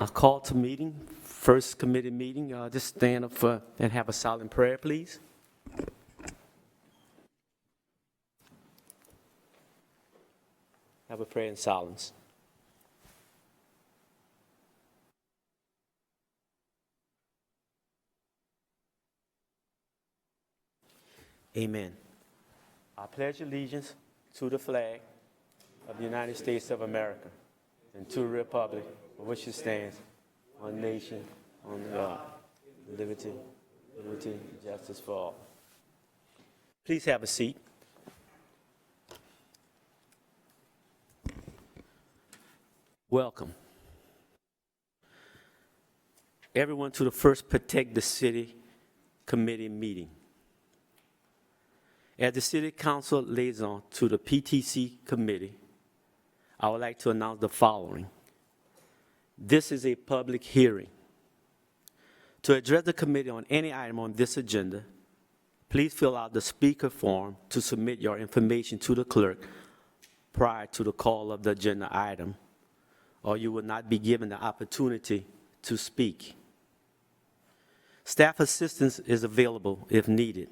A call to meeting, first committee meeting. Just stand up and have a silent prayer, please. Have a prayer in silence. Amen. I pledge allegiance to the flag of the United States of America and to the republic for which it stands, one nation, under God, liberty, and justice for all. Please have a seat. Welcome, everyone, to the first Protect the City Committee meeting. As the City Council liaison to the PTC Committee, I would like to announce the following. This is a public hearing. To address the committee on any item on this agenda, please fill out the speaker form to submit your information to the clerk prior to the call of the agenda item, or you will not be given the opportunity to speak. Staff assistance is available if needed.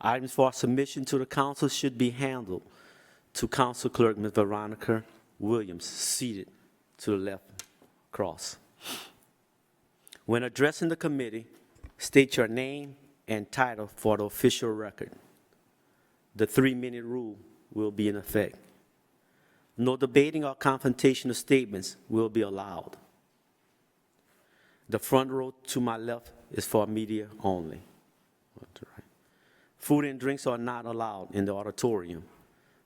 Items for submission to the council should be handled to Council Clerk Ms. Veronica Williams, seated to the left across. When addressing the committee, state your name and title for the official record. The 3-minute rule will be in effect. No debating or confrontational statements will be allowed. The front row to my left is for media only. Food and drinks are not allowed in the auditorium.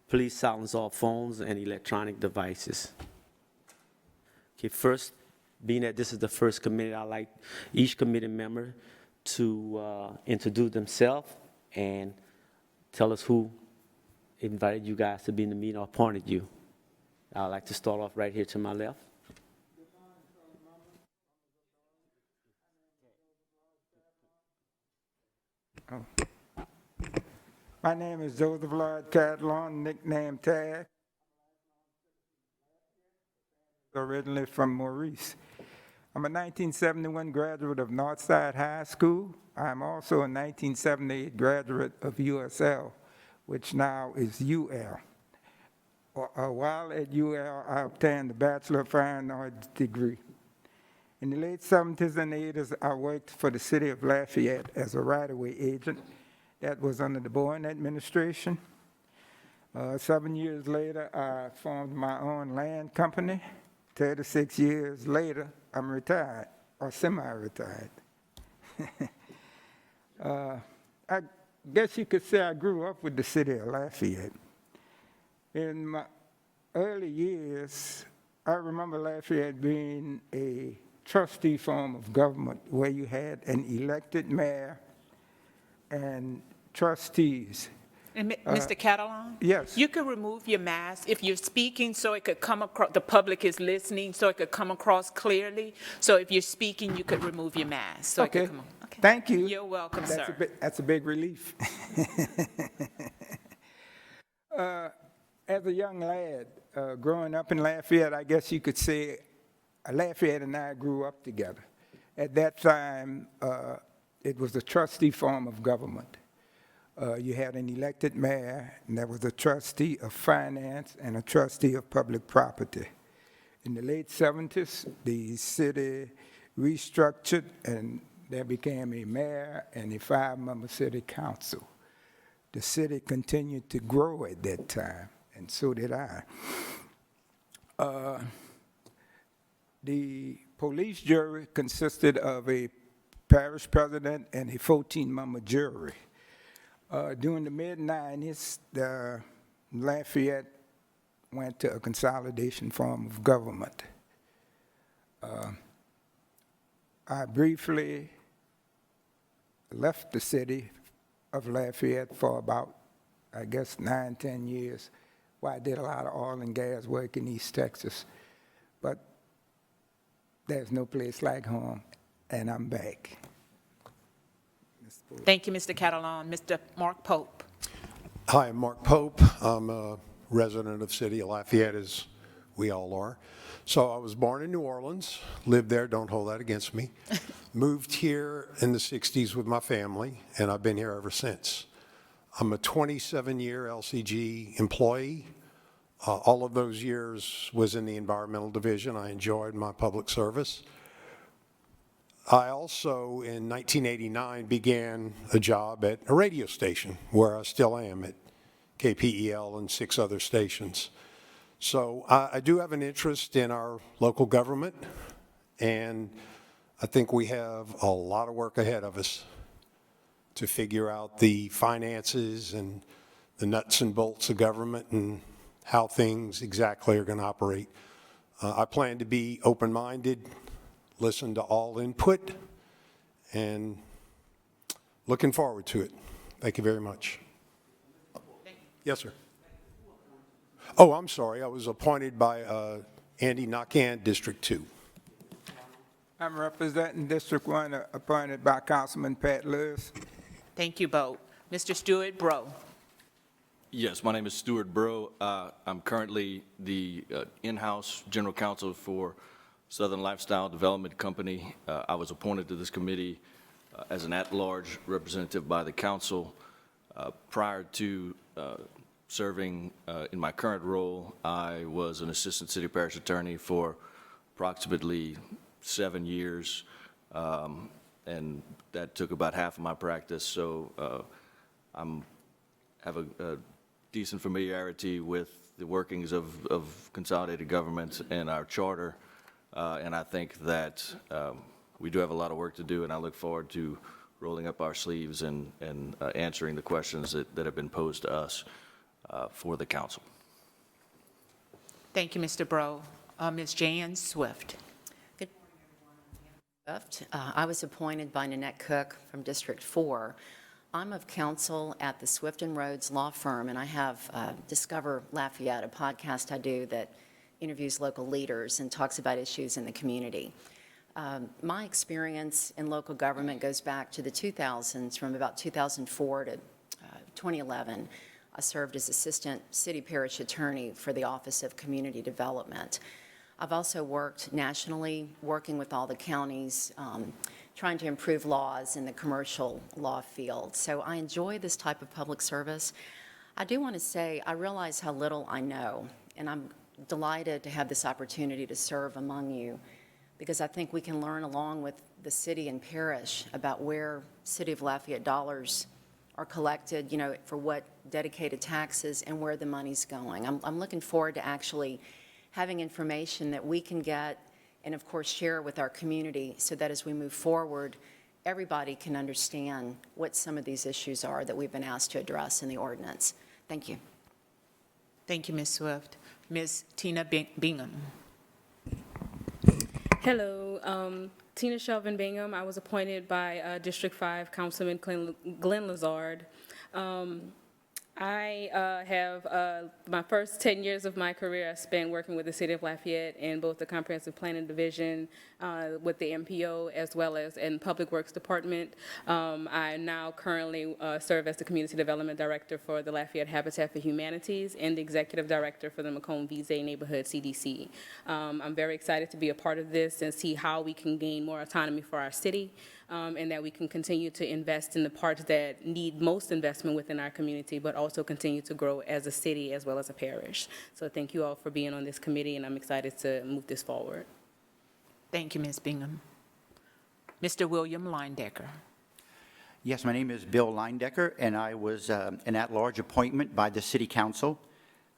Please silence all phones and electronic devices. Okay, first, being that this is the first committee, I'd like each committee member to introduce themselves and tell us who invited you guys to be in the meeting or appointed you. I'd like to start off right here to my left. Oh. My name is Joseph Lloyd Catalon, nickname Tag. Originally from Maurice. I'm a 1971 graduate of Northside High School. I'm also a 1978 graduate of USL, which now is UL. While at UL, I obtained a Bachelor of Fine Arts degree. In the late 70s and 80s, I worked for the city of Lafayette as a right-of-way agent. That was under the Bowen administration. 7 years later, I formed my own land company. 36 years later, I'm retired, or semi-retired. I guess you could say I grew up with the city of Lafayette. In my early years, I remember Lafayette being a trustee form of government where you had an elected mayor and trustees. And Mr. Catalan? Yes. You could remove your mask if you're speaking so it could come across, the public is listening, so it could come across clearly. So if you're speaking, you could remove your mask. So Okay. It could come on. Okay. Thank you. You're welcome, sir. That's a big relief. As a young lad, growing up in Lafayette, I guess you could say Lafayette and I grew up together. At that time, it was a trustee form of government. You had an elected mayor, and there was a trustee of finance and a trustee of public property. In the late 70s, the city restructured, and there became a mayor and a 5-member city council. The city continued to grow at that time, and so did I. The police jury consisted of a parish president and a 14-member jury. During the mid-90s, Lafayette went to a consolidation form of government. I briefly left the city of Lafayette for about, I guess, 9-10 years, where I did a lot of oil and gas work in East Texas. But there's no place like home, and I'm back. Thank you, Mr. Catalan. Mr. Mark Pope. Hi, I'm Mark Pope. I'm a resident of the city of Lafayette, as We all are. So I was born in New Orleans, lived there, don't hold that against me. Moved here in the 60s with my family, and I've been here ever since. I'm a 27-year LCG employee. All of those years was in the environmental division. I enjoyed my public service. I also, in 1989, began a job at a radio station, where I still am at KPEL and 6 other stations. So I do have an interest in our local government, and I think we have a lot of work ahead of us to figure out the finances and the nuts and bolts of government and how things exactly are going to operate. I plan to be open-minded, listen to all input, and looking forward to it. Thank you very much. Yes, sir. Oh, I'm sorry. I was appointed by Andy Nakan, District 2. I'm representing District 1, appointed by Councilman Pat Lewis. Thank you both. Mr. Stewart Bro. Yes, my name is Stuart Burrow. I'm currently the in-house general counsel for Southern Lifestyle Development Company. I was appointed to this committee as an at-large representative by the council. Prior to serving in my current role, I was an assistant city parish attorney for approximately 7 years, and that took about half of my practice. So I have a decent familiarity with the workings of consolidated government and our charter, and I think that we do have a lot of work to do, and I look forward to rolling up our sleeves and answering the questions that have been posed to us for the council. Thank you, Mr. Bro. Ms. Jan Swift. Good morning, everyone. I was appointed by Nanette Cook from District 4. I'm of counsel at the Swift and Rhodes Law Firm, and I have Discover Lafayette, a podcast I do that interviews local leaders and talks about issues in the community. My experience in local government goes back to the 2000s, from about 2004 to 2011. I served as assistant city parish attorney for the Office of Community Development. I've also worked nationally, working with all the counties, trying to improve laws in the commercial law field. So I enjoy this type of public service. I do want to say I realize how little I know, and I'm delighted to have this opportunity to serve among you, because I think we can learn along with the city and parish about where City of Lafayette dollars are collected, you know, for what dedicated taxes and where the money's going. I'm looking forward to actually having information that we can get and, of course, share with our community so that as we move forward, everybody can understand what some of these issues are that we've been asked to address in the ordinance. Thank you. Thank you, Ms. Swift. Ms. Tina Bingham. Hello, Tina Shelvin Bingham. I was appointed by District 5 Councilman Glenn Lazard. I have my first 10 years of my career I spent working with the City of Lafayette in both the Comprehensive Planning Division, with the MPO, as well as in Public Works Department. I now currently serve as the Community Development Director for the Lafayette Habitat for Humanities and the Executive Director for the Macomb Vise Neighborhood CDC. I'm very excited to be a part of this and see how we can gain more autonomy for our city. And that we can continue to invest in the parts that need most investment within our community, but also continue to grow as a city as well as a parish. So thank you all for being on this committee, and I'm excited to move this forward. Thank you, Ms. Bingham. Mr. William Leindecker. Yes, my name is Bill Leindecker, and I was an at-large appointment by the City Council.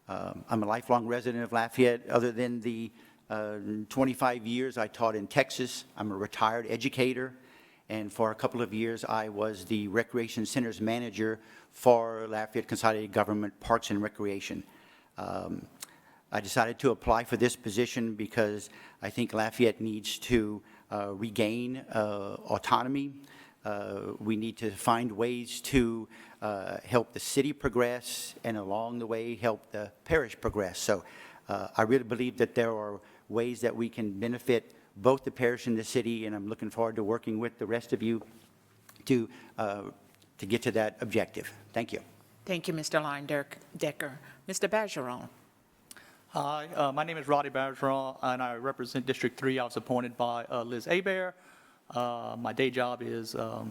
I'm a lifelong resident of Lafayette. Other than the 25 years I taught in Texas, I'm a retired educator. And for a couple of years, I was the Recreation Centers Manager for Lafayette Consolidated Government Parks and Recreation. I decided to apply for this position because I think Lafayette needs to regain autonomy. We need to find ways to help the city progress, and along the way, help the parish progress. So I really believe that there are ways that we can benefit both the parish and the city, and I'm looking forward to working with the rest of you to get to that objective. Thank you. Thank you, Mr. Leindecker. Mr. Bergeron. Hi, my name is Roddy Bergeron, and I represent District 3. I was appointed by Liz Abear. My day job is a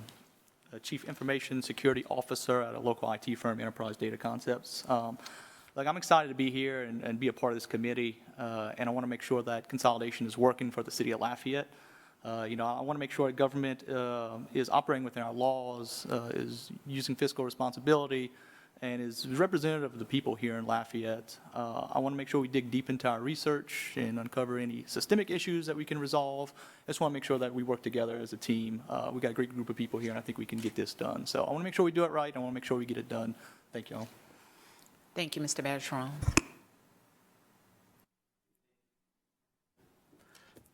Chief Information Security Officer at a local IT firm, Enterprise Data Concepts. I'm excited to be here and be a part of this committee, and I want to make sure that consolidation is working for the city of Lafayette. I want to make sure that government is operating within our laws, is using fiscal responsibility, and is representative of the people here in Lafayette. I want to make sure we dig deep into our research and uncover any systemic issues that we can resolve. I just want to make sure that we work together as a team. We've got a great group of people here, and I think we can get this done. So I want to make sure we do it right. I want to make sure we get it done. Thank you all. Thank you, Mr. Bergeron.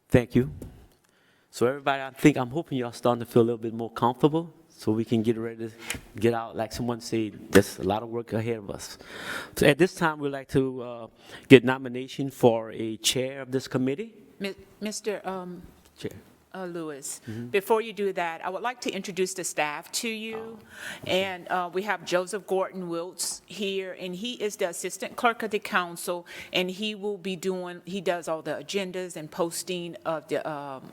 Thank you. So everybody, I'm hoping y'all starting to feel a little bit more comfortable so we can get ready to get out. Like someone said, there's a lot of work ahead of us. So at this time, we'd like to get nomination for a chair of this committee. Mr. Chair. Lewis, before you do that, I would like to introduce the staff to you. And we have Joseph Gordon Wiltz here, and he is the Assistant Clerk of the Council, and he does all the agendas and posting of the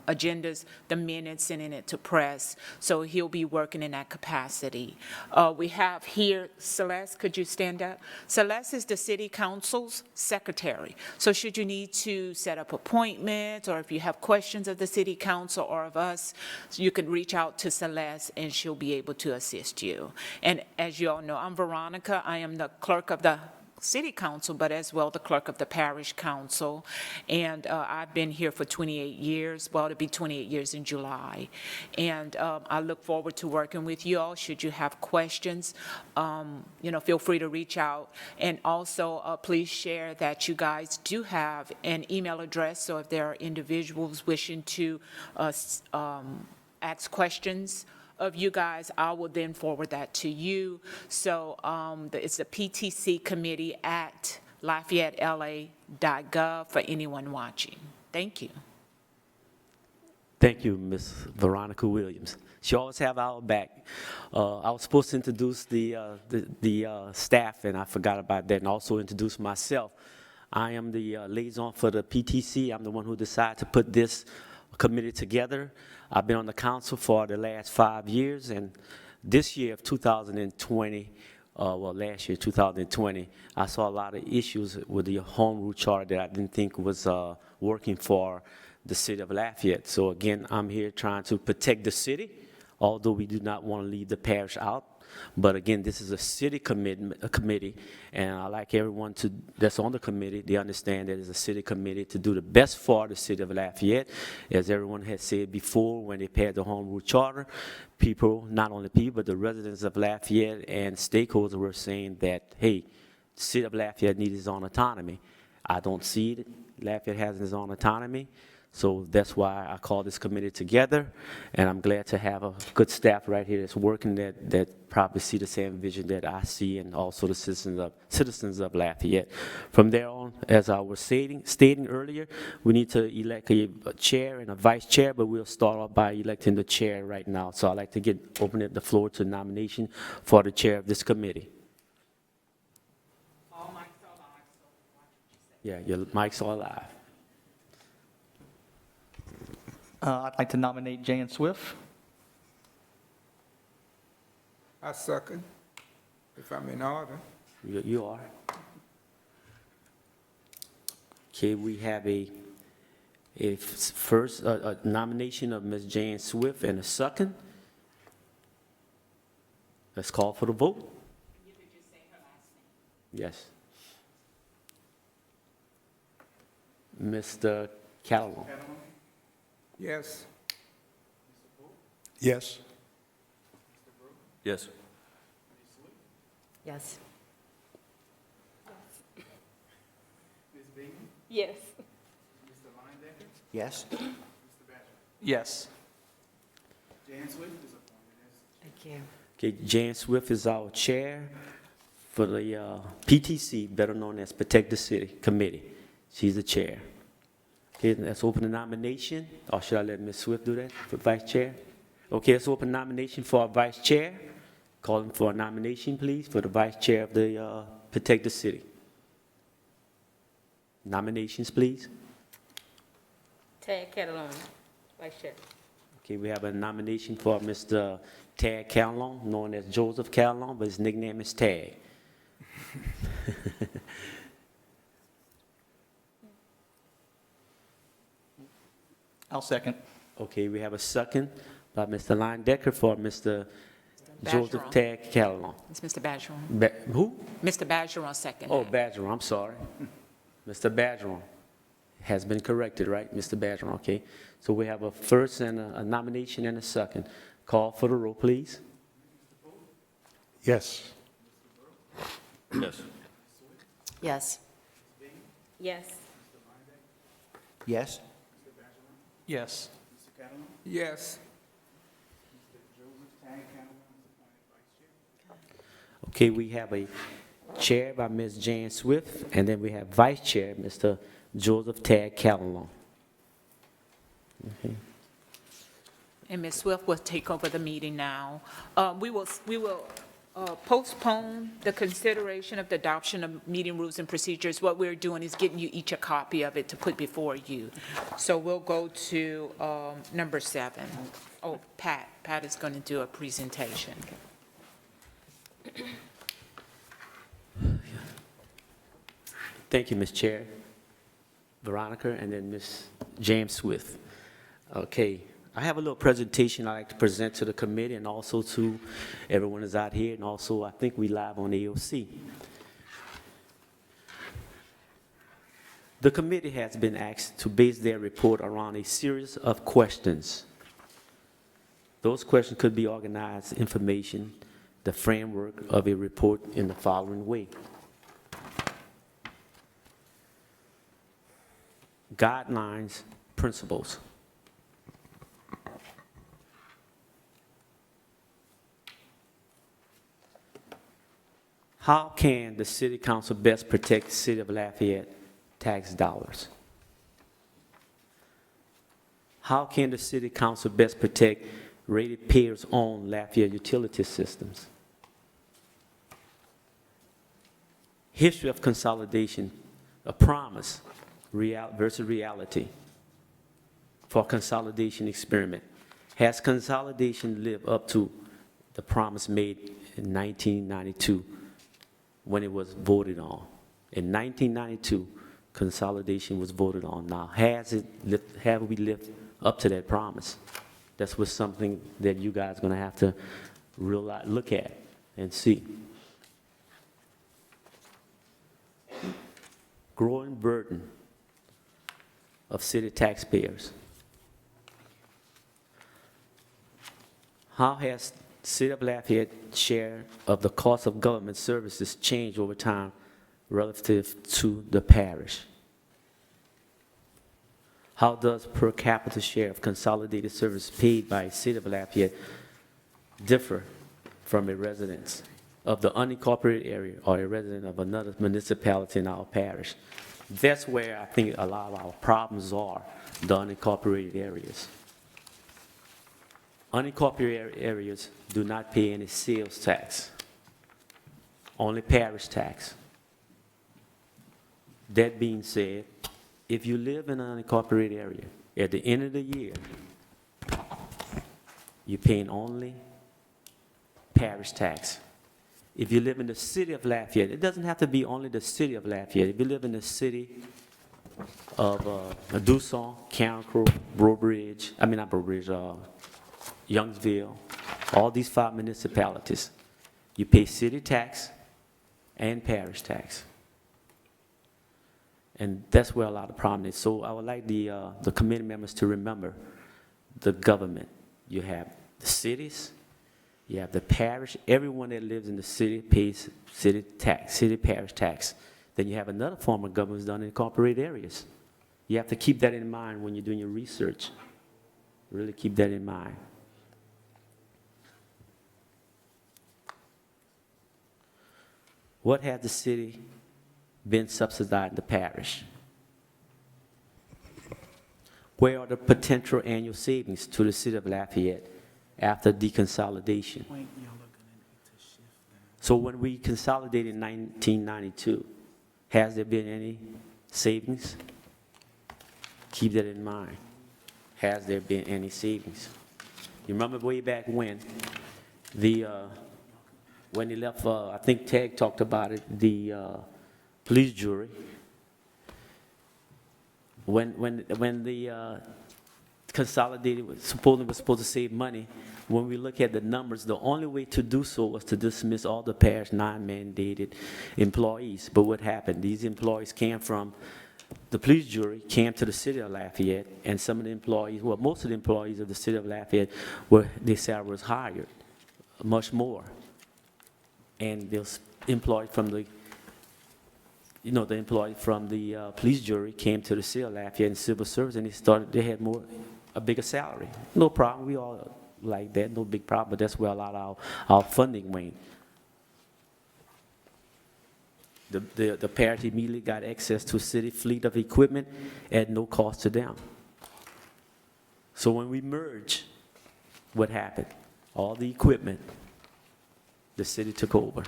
agendas, the minutes, sending it to press. So he'll be working in that capacity. We have here Celeste, could you stand up? Celeste is the City Council's secretary. So should you need to set up appointments, or if you have questions of the City Council or of us, you can reach out to Celeste and she'll be able to assist you. And as you all know, I'm Veronica. I am the clerk of the City Council, but as well the clerk of the Parish Council. And I've been here for 28 years. Well, it'll be 28 years in July. And I look forward to working with you all. Should you have questions, feel free to reach out. And also, please share that you guys do have an email address. So if there are individuals wishing to ask questions of you guys, I will then forward that to you. So it's the PTC committee at LafayetteLA.gov for anyone watching. Thank you. Thank you, Ms. Veronica Williams. She always have our back. I was supposed to introduce the staff, and I forgot about that, and also introduce myself. I am the liaison for the PTC. I'm the one who decided to put this committee together. I've been on the council for the last 5 years, and this year of 2020, last year, 2020, I saw a lot of issues with the home rule charter that I didn't think was working for the city of Lafayette. So again, I'm here trying to protect the city, although we do not want to leave the parish out. But again, this is a city committee, and I like everyone that's on the committee, they understand that it's a city committee to do the best for the city of Lafayette. As everyone has said before, when they passed the home rule charter, people, not only people, but the residents of Lafayette and stakeholders were saying that, hey, the city of Lafayette needs its own autonomy. I don't see it. Lafayette has its own autonomy. So that's why I called this committee together, and I'm glad to have a good staff right here that's working that probably see the same vision that I see, and also the citizens of Lafayette. From there on, as I was stating earlier, we need to elect a chair and a vice chair, but we'll start off by electing the chair right now. So I'd like to open the floor to nomination for the chair of this committee. All mics are live, so watch what you say. Yeah, your mics are live. I'd like to nominate Jan Swift. I second, if I'm in order. You are. Okay, we have a first nomination of Ms. Jan Swift and a second. Let's call for the vote. You could just say her last name. Yes. Mr. Callaway. Yes. Yes. Yes. Yes. Yes. Yes? Yes. Thank you. Okay, Jan Swift is our chair for the PTC, better known as Protect the City Committee. She's the chair. Okay, let's open the nomination, or should I let Ms. Swift do that for vice chair? Okay, let's open nomination for a vice chair. Calling for a nomination, please, for the vice chair of the Protect the City. Nominations, please. Ted Catalone, Vice Chair. Okay, we have a nomination for Mr. Tag Calhoun, known as Joseph Calhoun, but his nickname is Tag. I'll second. Okay, we have a second by Mr. Linedecker for Mr. Joseph Badgeron. Tag Calhoun. It's Mr. Badgeron. Who? Mr. Badgeron second. Oh, Badgeron, I'm sorry. Mr. Badgeron has been corrected, right? Mr. Badgeron, okay. So we have a first and a nomination and a second. Call for the roll, please. Yes. Yes. Yes. Yes. Yes? Yes. Yes. Okay, we have a chair by Ms. Jan Swift, and then we have vice chair, Mr. Joseph Tag Calhoun. Okay. And Ms. Swift will take over the meeting now. We will postpone the consideration of the adoption of meeting rules and procedures. What we're doing is getting you each a copy of it to put before you. So we'll go to number 7. Oh, Pat. Pat is going to do a presentation. Thank you, Ms. Chair, Veronica, and then Ms. James Swift. Okay, I have a little presentation I'd like to present to the committee and also to everyone that's out here, and also I think we live on AOC. The committee has been asked to base their report around a series of questions. Those questions could be organized information, the framework of a report in the following way. Guidelines, principles. How can the city council best protect the city of Lafayette tax dollars? How can the city council best protect ratepayers-owned Lafayette utility systems? History of consolidation, a promise versus reality for consolidation experiment. Has consolidation lived up to the promise made in 1992 when it was voted on? In 1992, consolidation was voted on. Now, have we lived up to that promise? That's what's something that you guys are going to have to look at and see. Growing burden of city taxpayers. How has City of Lafayette share of the cost of government services changed over time relative to the parish? How does per capita share of consolidated service paid by City of Lafayette differ from a resident of the unincorporated area or a resident of another municipality in our parish? That's where I think a lot of our problems are, the unincorporated areas. Unincorporated areas do not pay any sales tax, only parish tax. That being said, if you live in an unincorporated area, at the end of the year, you're paying only parish tax. If you live in the city of Lafayette, it doesn't have to be only the city of Lafayette. If you live in the city of Dusson, Carencro, Youngsville, all these 5 municipalities, you pay city tax and parish tax. And that's where a lot of the problem is. So I would like the committee members to remember the government. You have the cities, you have the parish. Everyone that lives in the city pays city tax, city parish tax. Then you have another form of government done in incorporated areas. You have to keep that in mind when you're doing your research. Really keep that in mind. What has the city been subsidizing the parish? Where are the potential annual savings to the city of Lafayette after deconsolidation? So when we consolidated in 1992, has there been any savings? Keep that in mind. Has there been any savings? You remember way back when when they left, I think Tag talked about it, the police jury. When the Consolidated was supposed to save money, when we look at the numbers, the only way to do so was to dismiss all the parish non-mandated employees. But what happened? These employees came from, the police jury came to the city of Lafayette, and some of the employees, well, most of the employees of the city of Lafayette, their salary was higher, much more. And those employees from the employee from the police jury came to the city of Lafayette in civil service, and they had a bigger salary. No problem, we all like that, no big problem, but that's where a lot of our funding went. The parish immediately got access to a city fleet of equipment at no cost to them. So when we merged, what happened? All the equipment, the city took over.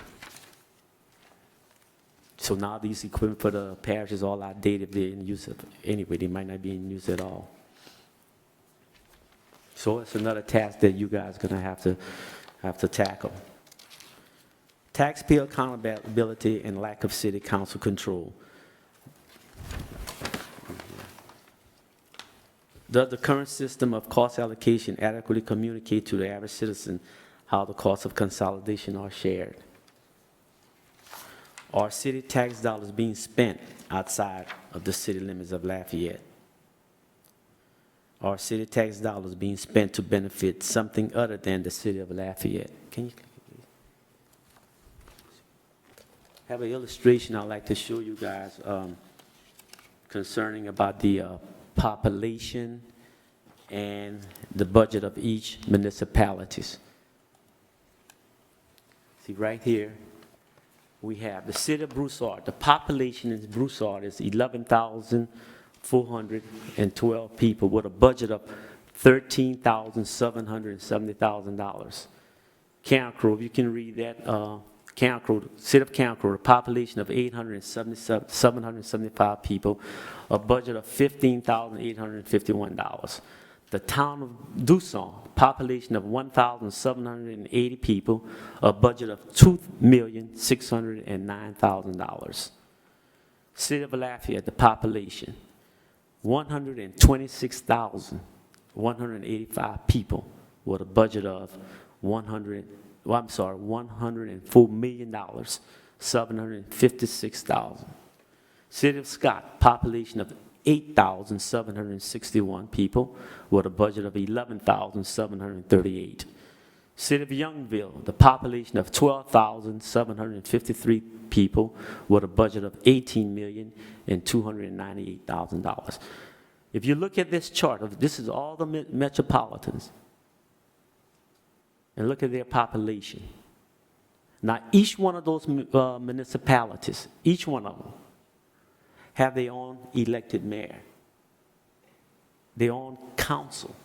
So now these equipment for the parish is all outdated. They're in use anyway. They might not be in use at all. So it's another task that you guys are going to have to tackle. Taxpayer accountability and lack of city council control. Does the current system of cost allocation adequately communicate to the average citizen how the costs of consolidation are shared? Are city tax dollars being spent outside of the city limits of Lafayette? Are city tax dollars being spent to benefit something other than the city of Lafayette? Can you have an illustration I'd like to show you guys concerning about the population and the budget of each municipalities. See right here, we have the city of Broussard. The population in Broussard is 11,412 people with a budget of $13,770,000. Cancro, you can read that. Cancro, city of Cancro, a population of 775 people, a budget of $15,851. The town of Dusson, population of 1,780 people, a budget of $2,609,000. City of Lafayette, the population, 126,185 people with a budget of $104,756,000. City of Scott, population of 8,761 people with a budget of $11,738. City of Youngville, the population of 12,753 people with a budget of $18,298,000. If you look at this chart, this is all the metropolitans, and look at their population. Now, each one of those municipalities, each one of them, have their own elected mayor, their own council.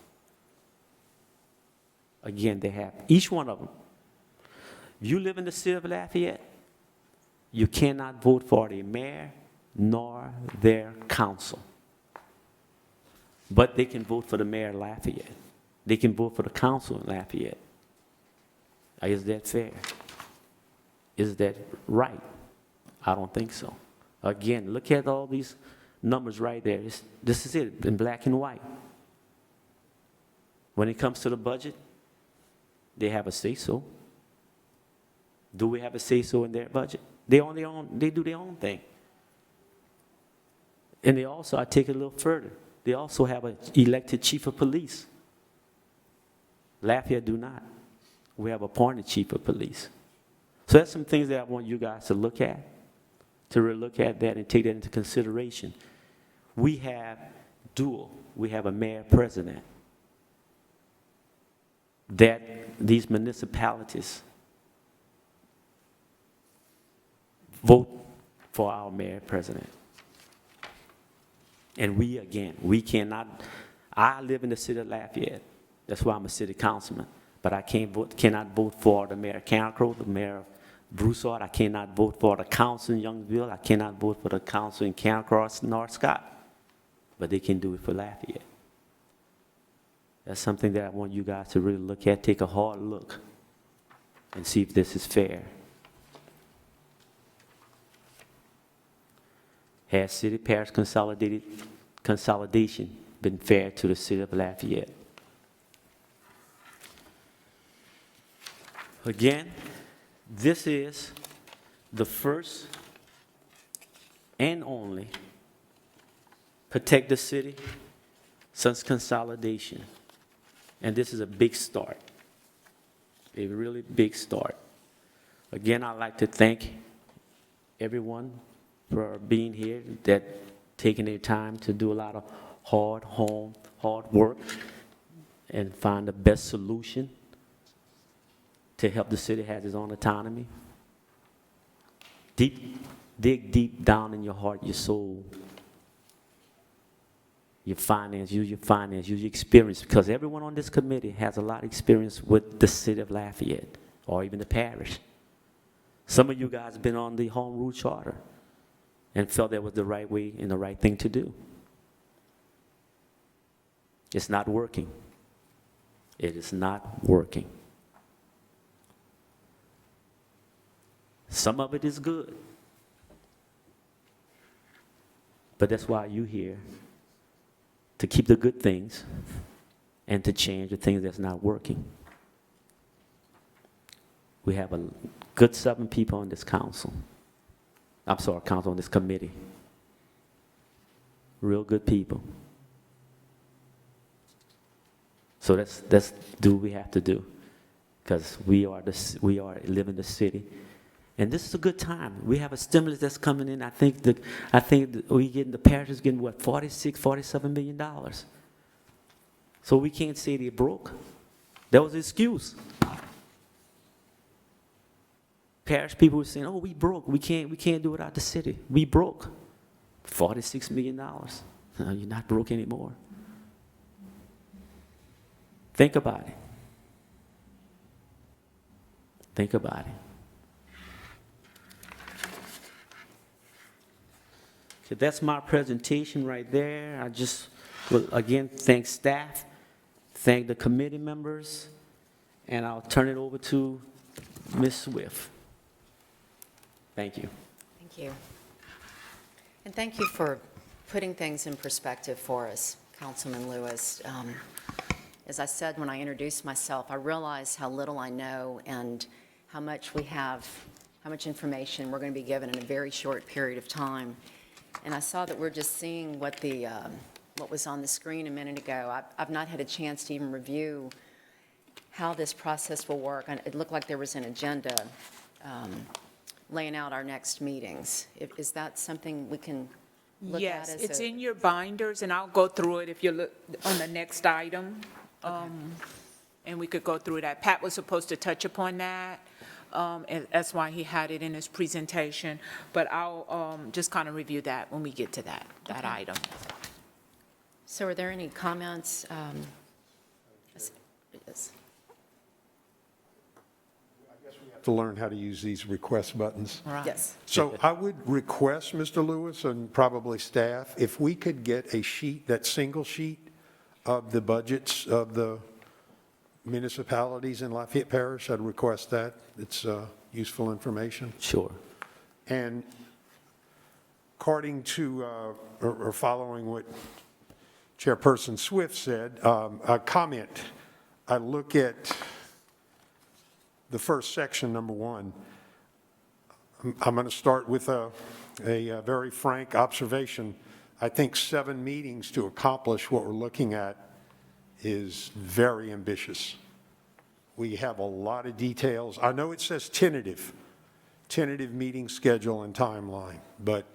Again, they have each one of them. If you live in the city of Lafayette, you cannot vote for the mayor nor their council. But they can vote for the mayor of Lafayette. They can vote for the council in Lafayette. Is that fair? Is that right? I don't think so. Again, look at all these numbers right there. This is it, in black and white. When it comes to the budget, they have a say-so. Do we have a say-so in their budget? They do their own thing. And they also, I take it a little further, they also have an elected chief of police. Lafayette do not. We have appointed chief of police. So that's some things that I want you guys to look at, to really look at that and take that into consideration. We have dual. We have a mayor-president. That these municipalities vote for our mayor-president. And we cannot, I live in the city of Lafayette. That's why I'm a city councilman. But I cannot vote for the mayor of Cancro, the mayor of Broussard. I cannot vote for the council in Youngsville. I cannot vote for the council in Cancross, North Scott. But they can do it for Lafayette. That's something that I want you guys to really look at, take a hard look, and see if this is fair. Has city parish consolidation been fair to the city of Lafayette? Again, this is the first and only protect the city since consolidation. And this is a big start, a really big start. Again, I'd like to thank everyone for being here, that taking their time to do a lot of hard work and find the best solution to help the city have its own autonomy. Dig deep down in your heart, your soul, your finance, use your experience, because everyone on this committee has a lot of experience with the city of Lafayette, or even the parish. Some of you guys have been on the home rule charter and felt that was the right way and the right thing to do. It's not working. It is not working. Some of it is good. But that's why you're here, to keep the good things and to change the things that's not working. We have a good 7 people on this council. On this committee. Real good people. So let's do what we have to do, because we are living the city. And this is a good time. We have a stimulus that's coming in. I think the parish is getting what, $47 million. So we can't say they're broke. That was the excuse. Parish people were saying, "Oh, we broke. We can't do it without the city. We broke. $46 million. You're not broke anymore." Think about it. Think about it. So that's my presentation right there. I just will again thank staff, thank the committee members, and I'll turn it over to Ms. Swift. Thank you. Thank you. And thank you for putting things in perspective for us, Councilman Lewis. As I said when I introduced myself, I realize how little I know and how much we have, how much information we're going to be given in a very short period of time. And I saw that we're just seeing what was on the screen a minute ago. I've not had a chance to even review how this process will work. It looked like there was an agenda laying out our next meetings. Is that something we can look at? Yes, as it's a- in your binders, and I'll go through it if you look on the next item. And we could go through that. Pat was supposed to touch upon that. And that's why he had it in his presentation. But I'll just kind of review that when we get to that item. So are there any comments? Yes. To learn how to use these request buttons. Right. Yes. So I would request, Mr. Lewis, and probably staff, if we could get a sheet, that single sheet of the budgets of the municipalities in Lafayette Parish, I'd request that. It's useful information. Sure. And according to, or following what Chairperson Swift said, a comment, I look at the first section, number 1. I'm going to start with a very frank observation. I think 7 meetings to accomplish what we're looking at is very ambitious. We have a lot of details. I know it says tentative meeting schedule and timeline, but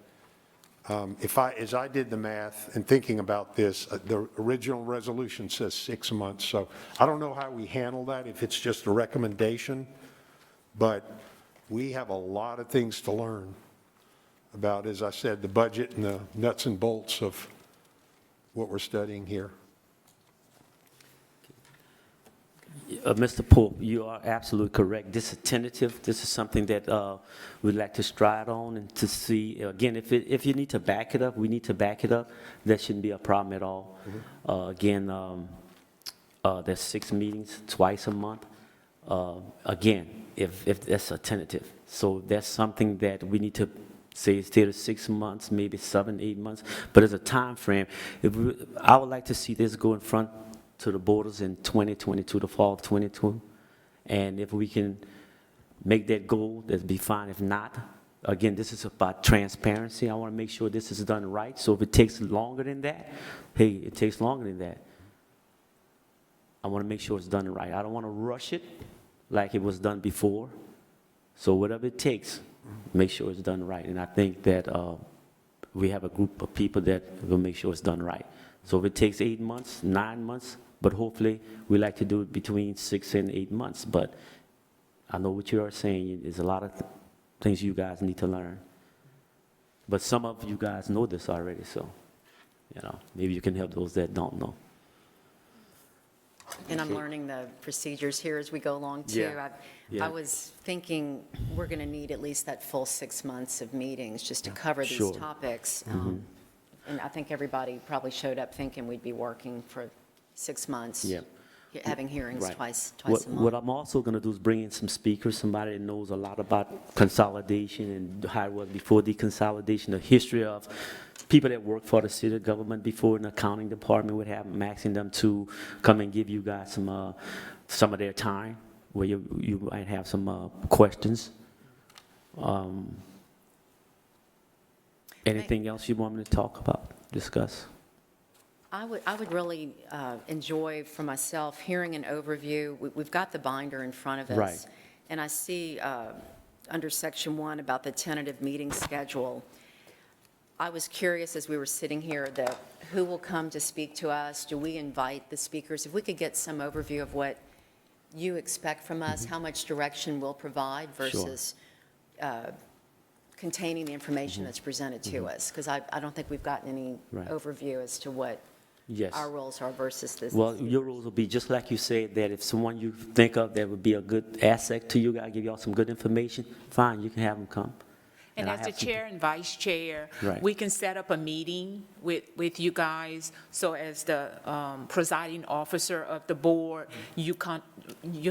as I did the math and thinking about this, the original resolution says 6 months. So I don't know how we handle that, if it's just a recommendation, but we have a lot of things to learn about, as I said, the budget and the nuts and bolts of what we're studying here. Mr. Pope, you are absolutely correct. This is tentative. This is something that we'd like to stride on and to see. Again, if you need to back it up, we need to back it up. That shouldn't be a problem at all. Again, there's 6 meetings twice a month. Again, if that's a tentative. So that's something that we need to say instead of 6 months, maybe 7, 8 months, but as a time frame. I would like to see this go in front to the borders in 2022, the fall of 22. And if we can make that goal, that'd be fine. If not, again, this is about transparency. I want to make sure this is done right. So if it takes longer than that, hey, it takes longer than that. I want to make sure it's done right. I don't want to rush it like it was done before. So whatever it takes, make sure it's done right. And I think that we have a group of people that will make sure it's done right. So if it takes 8 months, 9 months, but hopefully we like to do it between 6 and 8 months. But I know what you are saying. There's a lot of things you guys need to learn. But some of you guys know this already, so maybe you can help those that don't know. And I'm learning the procedures here as we go along, too. Yeah. I was thinking we're going to need at least that full 6 months of meetings just to cover these Sure. topics. And I think everybody probably showed up thinking we'd be working for 6 months, Yeah. having hearings Right. twice a What month. I'm also going to do is bring in some speakers, somebody that knows a lot about consolidation and how it was before deconsolidation, the history of people that work for the city government before in the accounting department. Would have asking them to come and give you guys some of their time, where you might have some questions. Anything else you want me to talk about, discuss? I would really enjoy for myself hearing an overview. We've got the binder in front of us. Right. And I see under section 1 about the tentative meeting schedule. I was curious as we were sitting here that who will come to speak to us? Do we invite the speakers? If we could get some overview of what you expect from us, how much direction we'll provide versus containing the information that's presented to us, because I don't think we've gotten any Right. overview as to what Yes. our roles are versus this. Well, your rules will be just like you said, that if someone you think of that would be a good asset to you guys, give y'all some good information, fine, you can have them come. And I as the have some- chair and vice chair, Right. we can set up a meeting with you guys. So as the presiding officer of the board, you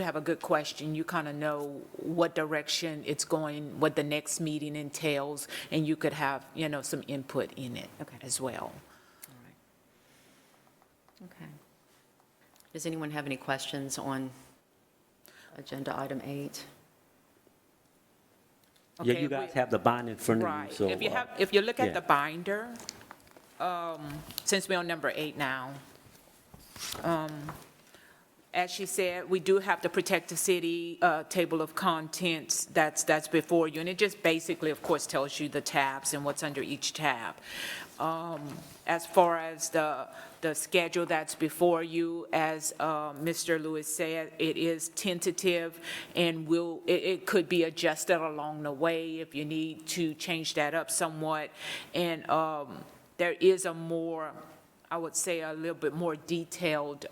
have a good question. You kind of know what direction it's going, what the next meeting entails, and you could have, some input in it Okay. as well. All right. Okay. Does anyone have any questions on agenda item 8? Yeah, Okay, you guys have the bond in front of you, Right. so. If you look yeah. at the binder, since we're on number 8 now, as she said, we do have the Protect the City table of contents that's before you, and it just basically, of course, tells you the tabs and what's under each tab. As far as the schedule that's before you, as Mr. Lewis said, it is tentative, and it could be adjusted along the way if you need to change that up somewhat. And there is a more, I would say, a little bit more detailed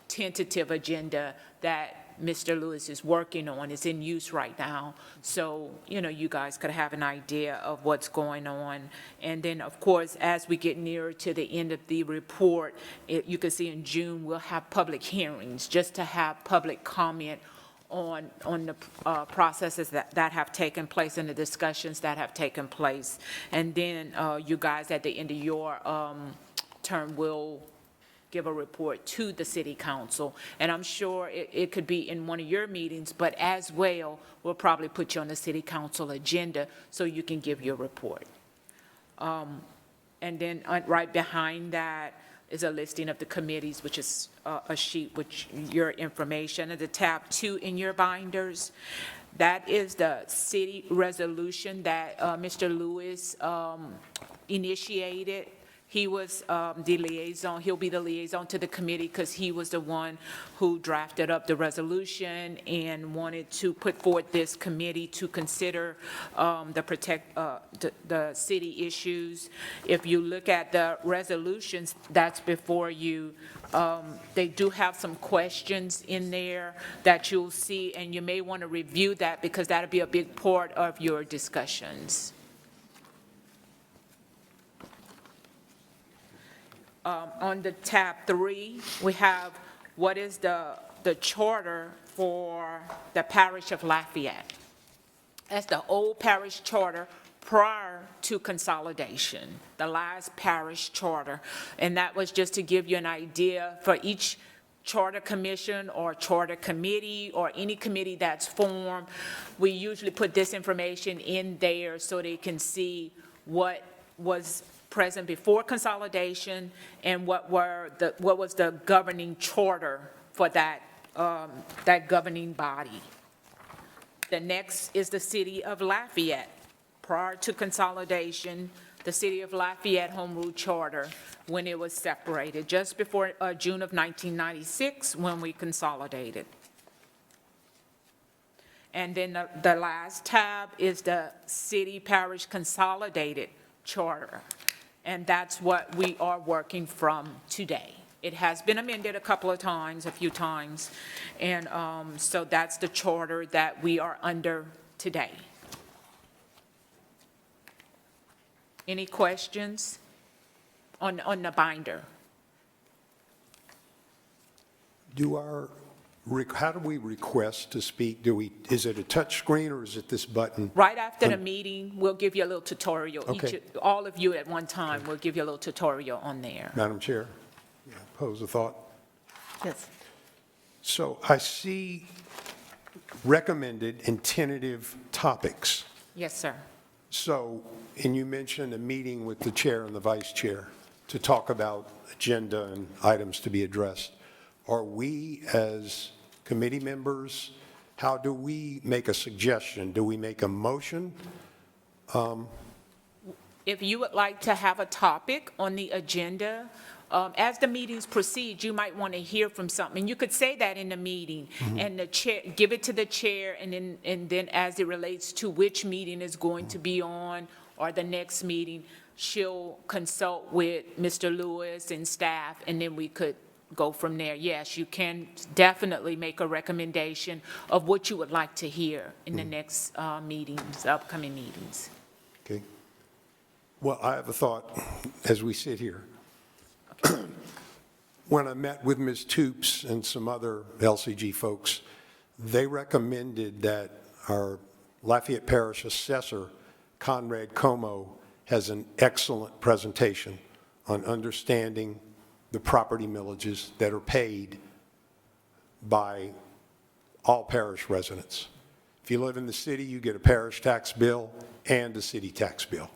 tentative agenda that Mr. Lewis is working on. It's in use right now. So, you guys could have an idea of what's going on. And then, of course, as we get nearer to the end of the report, you can see in June, we'll have public hearings, just to have public comment on the processes that have taken place and the discussions that have taken place. And then you guys, at the end of your term, will give a report to the city council. And I'm sure it could be in one of your meetings, but as well, we'll probably put you on the city council agenda so you can give your report. And then right behind that is a listing of the committees, which is a sheet with your information. At the tab 2 in your binders, that is the city resolution that Mr. Lewis initiated He was the liaison, he'll be the liaison to the committee because he was the one who drafted up the resolution and wanted to put forward this committee to consider the city issues. If you look at the resolutions that's before you, they do have some questions in there that you'll see, and you may want to review that because that'll be a big part of your discussions. On the tab 3, we have what is the charter for the Parish of Lafayette. That's the old parish charter prior to consolidation, the last parish charter. And that was just to give you an idea for each charter commission or charter committee or any committee that's formed. We usually put this information in there so they can see what was present before consolidation and what was the governing charter for that governing body. The next is the city of Lafayette. Prior to consolidation, the city of Lafayette Home Rule Charter, when it was separated, just before June of 1996, when we consolidated. And then the last tab is the city parish consolidated charter. And that's what we are working from today. It has been amended a few times, and so that's the charter that we are under today. Any questions on the binder? How do we request to speak? Is it a touch screen or is it this button? Right after the meeting, we'll give you a little tutorial. Okay. All of you at one time, we'll give you a little tutorial on there. Madam Chair, pose a thought. Yes. So I see recommended and tentative topics. Yes, sir. So, and you mentioned a meeting with the chair and the vice chair to talk about agenda and items to be addressed. Are we, as committee members, how do we make a suggestion? Do we make a motion? If you would like to have a topic on the agenda, as the meetings proceed, you might want to hear from something. You could say that in the meeting, and the chair, give it to the chair, and then as it relates to which meeting is going to be on, or the next meeting, she'll consult with Mr. Lewis and staff, and then we could go from there. Yes, you can definitely make a recommendation of what you would like to hear in the next meetings, upcoming meetings. Okay. Well, I have a thought as we sit here. When I met with Ms. Toops and some other LCG folks, they recommended that our Lafayette Parish assessor, Conrad Como, has an excellent presentation on understanding the property millages that are paid by all parish residents. If you live in the city, you get a parish tax bill and a city tax bill.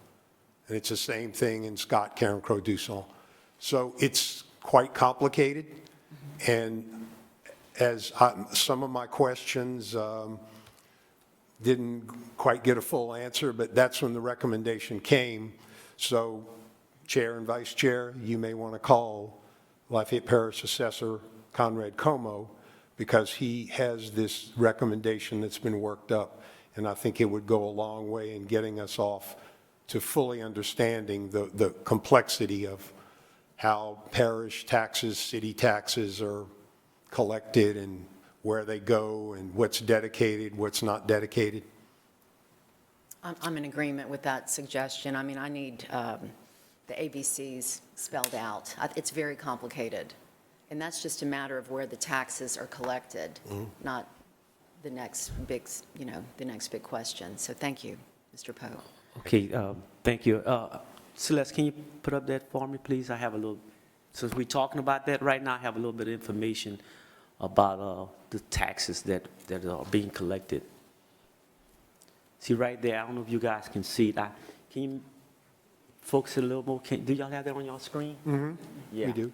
And it's the same thing in Scott, Karen Crow, Dusson. So it's quite complicated. And as some of my questions didn't quite get a full answer, but that's when the recommendation came. So Chair and Vice Chair, you may want to call Lafayette Parish Assessor Conrad Como, because he has this recommendation that's been worked up, and I think it would go a long way in getting us off to fully understanding the complexity of how parish taxes, city taxes are collected, and where they go, and what's dedicated, what's not dedicated. I'm in agreement with that suggestion. I mean, I need the ABCs spelled out. It's very complicated. And that's just a matter of where the taxes are collected, not the next big, the next big question. So thank you, Mr. Poe. Okay, thank you. Celeste, can you put up that for me, please? I have a little, since we're talking about that right now, I have a little bit of information about the taxes that are being collected. See right there, I don't know if you guys can see it. Can you focus it a little more? Do y'all have that on your screen? Mm-hmm. Yeah. We do.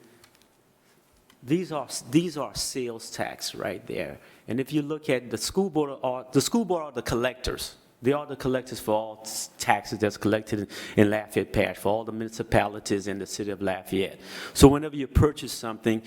These are sales tax right there. And if you look at the school board are the collectors. They are the collectors for all taxes that's collected in Lafayette Parish, for all the municipalities in the city of Lafayette. So whenever you purchase something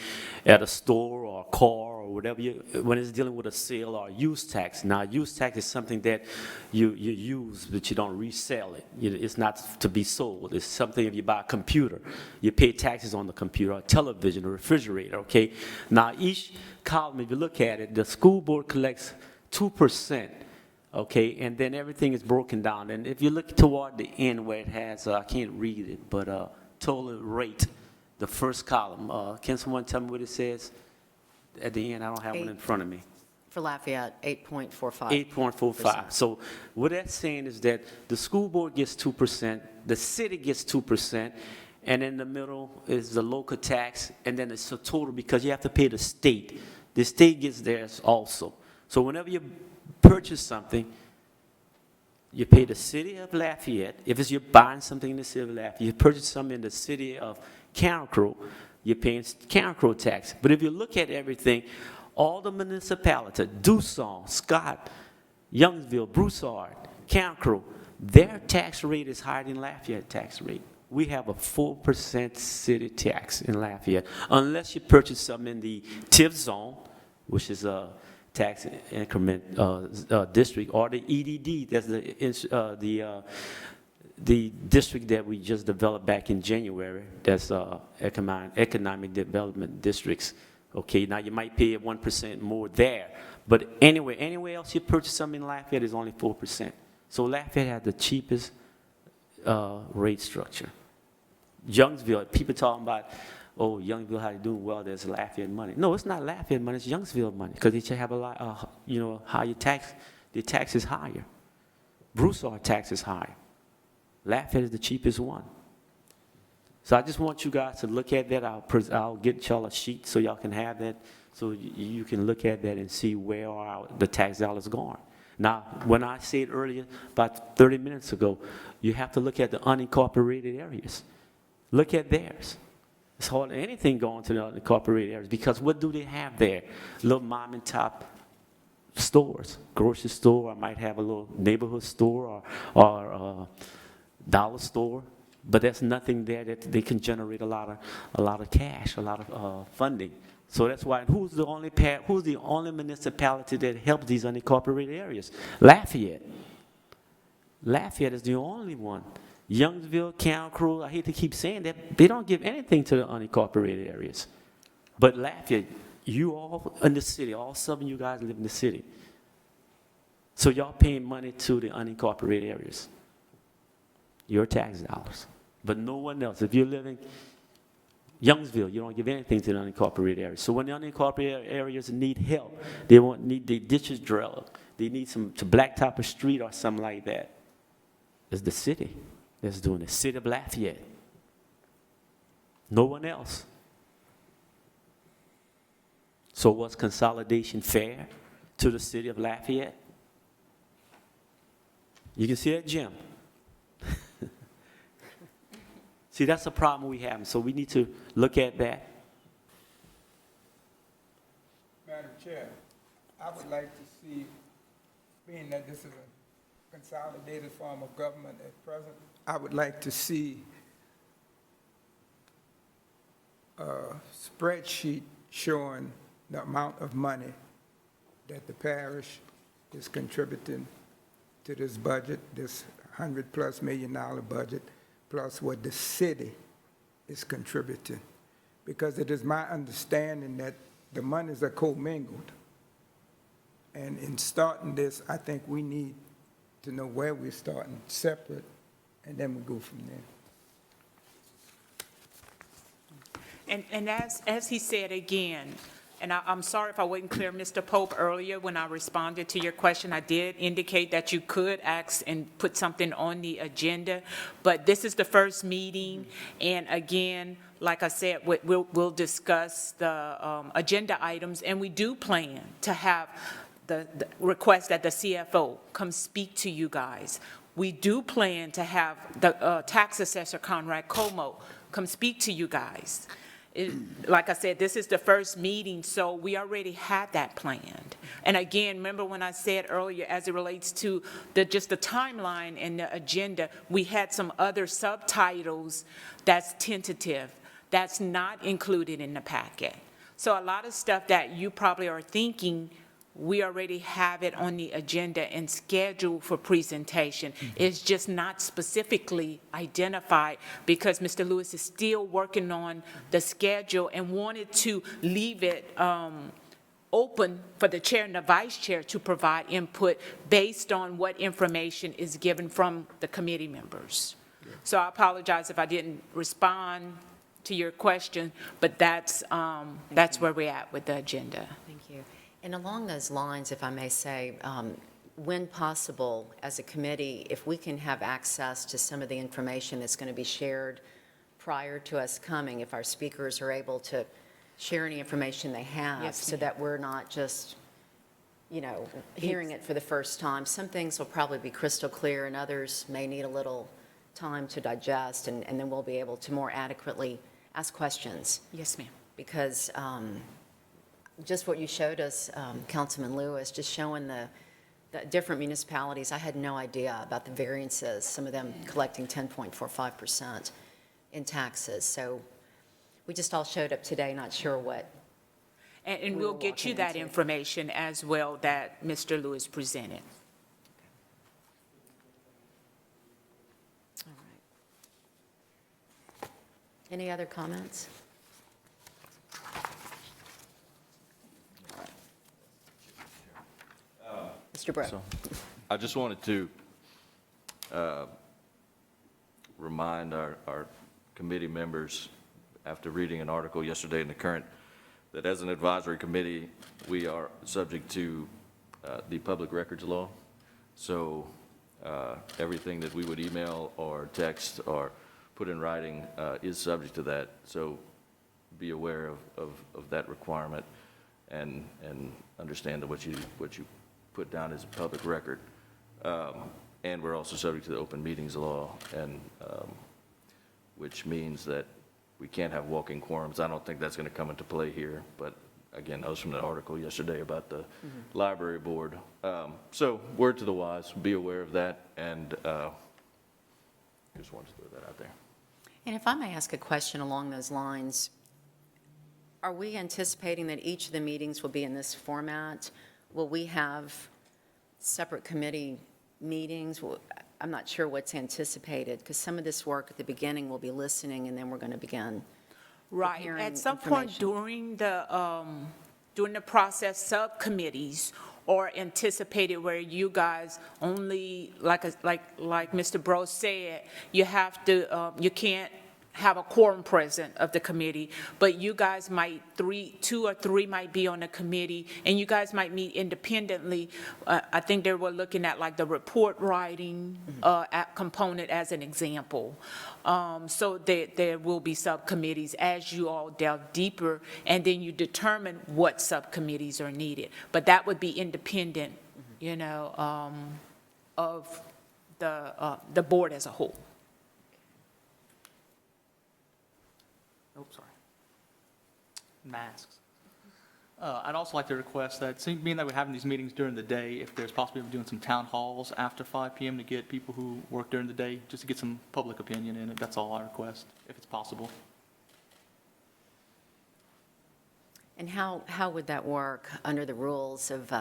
at a store or a car or whatever, when it's dealing with a sale or a use tax, now use tax is something that you use, but you don't resell it. It's not to be sold. It's something if you buy a computer, you pay taxes on the computer, a television, a refrigerator, okay? Now each column, if you look at it, the school board collects 2%. Okay, and then everything is broken down. And if you look toward the end where it has, I can't read it, but total rate, the first column, can someone tell me what it says at the end? I don't have one in front of me. For Lafayette, 8.45. 8.45. So what that's saying is that the school board gets 2%, the city gets 2%, and in the middle is the local tax, and then it's a total because you have to pay the state. The state gets theirs also. So whenever you purchase something, you pay the city of Lafayette. If it's you're buying something in the city of Lafayette, you purchase something in the city of Carencro, you're paying Carencro tax. But if you look at everything, all the municipalities, Dusson, Scott, Youngsville, Broussard, Carencro, their tax rate is higher than Lafayette tax rate. We have a 4% city tax in Lafayette, unless you purchase something in the TIF zone, which is a tax increment district, or the EDD, that's the district that we just developed back in January, that's economic development districts. Okay, now you might pay 1% more there, but anywhere else you purchase something in Lafayette is only 4%. So Lafayette has the cheapest rate structure. Youngsville, people talking about, oh, Youngsville, how you doing? Well, there's Lafayette money. No, it's not Lafayette money, it's Youngsville money, because they should have a lot, higher tax, the tax is higher. Broussard tax is higher. Lafayette is the cheapest one. So I just want you guys to look at that. I'll get y'all a sheet so y'all can have that, so you can look at that and see where are the tax dollars going. Now, when I said earlier, about 30 minutes ago, you have to look at the unincorporated areas. Look at theirs. It's hardly anything going to the unincorporated areas, because what do they have there? Little mom and pop stores, grocery store, or might have a little neighborhood store or dollar store, but there's nothing there that they can generate a lot of cash, a lot of funding. So that's why, who's the only municipality that helps these unincorporated areas? Lafayette. Lafayette is the only one. Youngsville, Carencro, I hate to keep saying that, they don't give anything to the unincorporated areas. But Lafayette, you all in the city, all 7 of you guys live in the city. So y'all paying money to the unincorporated areas. Your tax dollars. But no one else. If you're living Youngsville, you don't give anything to the unincorporated areas. So when the unincorporated areas need help, they need the ditches drilled, they need to blacktop a street or something like that, it's the city that's doing it. City of Lafayette. No one else. So was consolidation fair to the city of Lafayette? You can see that, Jim. See, that's the problem we have. So we need to look at that. Madam Chair, I would like to see, being that this is a consolidated form of government at present, I would like to see a spreadsheet showing the amount of money that the parish is contributing to this budget, this $100+ million budget, plus what the city is contributing. Because it is my understanding that the monies are commingled. And in starting this, I think we need to know where we're starting separate, and then we go from there. And as he said again, and I'm sorry if I wasn't clear, Mr. Pope, earlier when I responded to your question, I did indicate that you could ask and put something on the agenda, but this is the first meeting, and again, like I said, we'll discuss the agenda items, and we do plan to have the request that the CFO come speak to you guys. We do plan to have the tax assessor, Conrad Como, come speak to you guys. like I said, this is the first meeting, so we already had that planned. And again, remember when I said earlier, as it relates to just the timeline and the agenda, we had some other subtitles that's tentative, that's not included in the packet. So a lot of stuff that you probably are thinking, we already have it on the agenda and scheduled for presentation. It's just not specifically identified because Mr. Lewis is still working on the schedule and wanted to leave it open for the chair and the vice chair to provide input based on what information is given from the committee members. So I apologize if I didn't respond to your question, but that's where we're at with the agenda. Thank you. And along those lines, if I may say, when possible, as a committee, if we can have access to some of the information that's going to be shared prior to us coming, if our speakers are able to share any information they have, Yes, so ma'am. that we're not just, hearing it for the first time. Some things will probably be crystal clear, and others may need a little time to digest, and then we'll be able to more adequately ask questions. Yes, ma'am. Because just what you showed us, Councilman Lewis, just showing the different municipalities, I had no idea about the variances, some of them collecting 10.45% in taxes. So we just all showed up today, not sure what. And We we'll were get you walking that into. information as well that Mr. Lewis presented. All right. Any other comments? Mr. Brown? So, I just wanted to remind our committee members, after reading an article yesterday in the Current, that as an advisory committee, we are subject to the public records law. So everything that we would email or text or put in writing is subject to that. So be aware of that requirement and understand that what you put down is a public record. And we're also subject to the open meetings law, and which means that we can't have walking quorums. I don't think that's going to come into play here, but again, that was from the article yesterday about the library board. So word to the wise, be aware of that, and just wanted to throw that out there. And if I may ask a question along those lines, are we anticipating that each of the meetings will be in this format? Will we have separate committee meetings? I'm not sure what's anticipated, because some of this work at the beginning will be listening, and then we're going to begin Right. preparing At some point information. during the process, subcommittees are anticipated where you guys only, like Mr. Bro said, you have to, you can't have a quorum present of the committee, but you guys might, two or three might be on the committee, and you guys might meet independently. I think they were looking at like the report writing component as an example. So there will be subcommittees as you all delve deeper, and then you determine what subcommittees are needed. But that would be independent, of the board as a whole. Oh, sorry. Masks. I'd also like to request that, being that we're having these meetings during the day, if there's possibility of doing some town halls after 5 p.m. to get people who work during the day, just to get some public opinion in it. That's all I request, if it's possible. And how would that work under the rules of,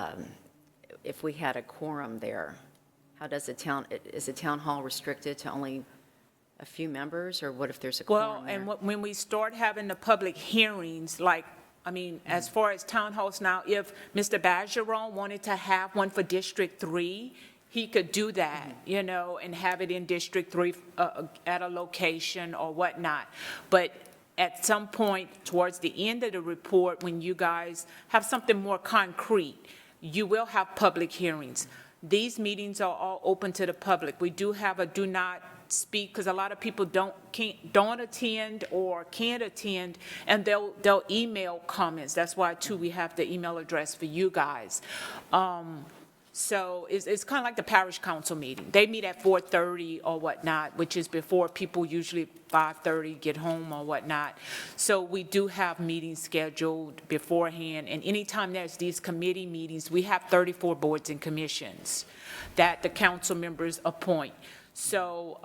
if we had a quorum there? How does is the town hall restricted to only a few members, or what if there's a quorum Well, there? and when we start having the public hearings, as far as town halls now, if Mr. Bergeron wanted to have one for District 3, he could do that, and have it in District 3 at a location or whatnot. But at some point towards the end of the report, when you guys have something more concrete, you will have public hearings. These meetings are all open to the public. We do have a do not speak, because a lot of people don't attend or can't attend, and they'll email comments. That's why, too, we have the email address for you guys. So it's kind of like the parish council meeting. They meet at 4:30 or whatnot, which is before people usually 5:30 get home or whatnot. So we do have meetings scheduled beforehand, and anytime there's these committee meetings, we have 34 boards and commissions that the council members appoint. So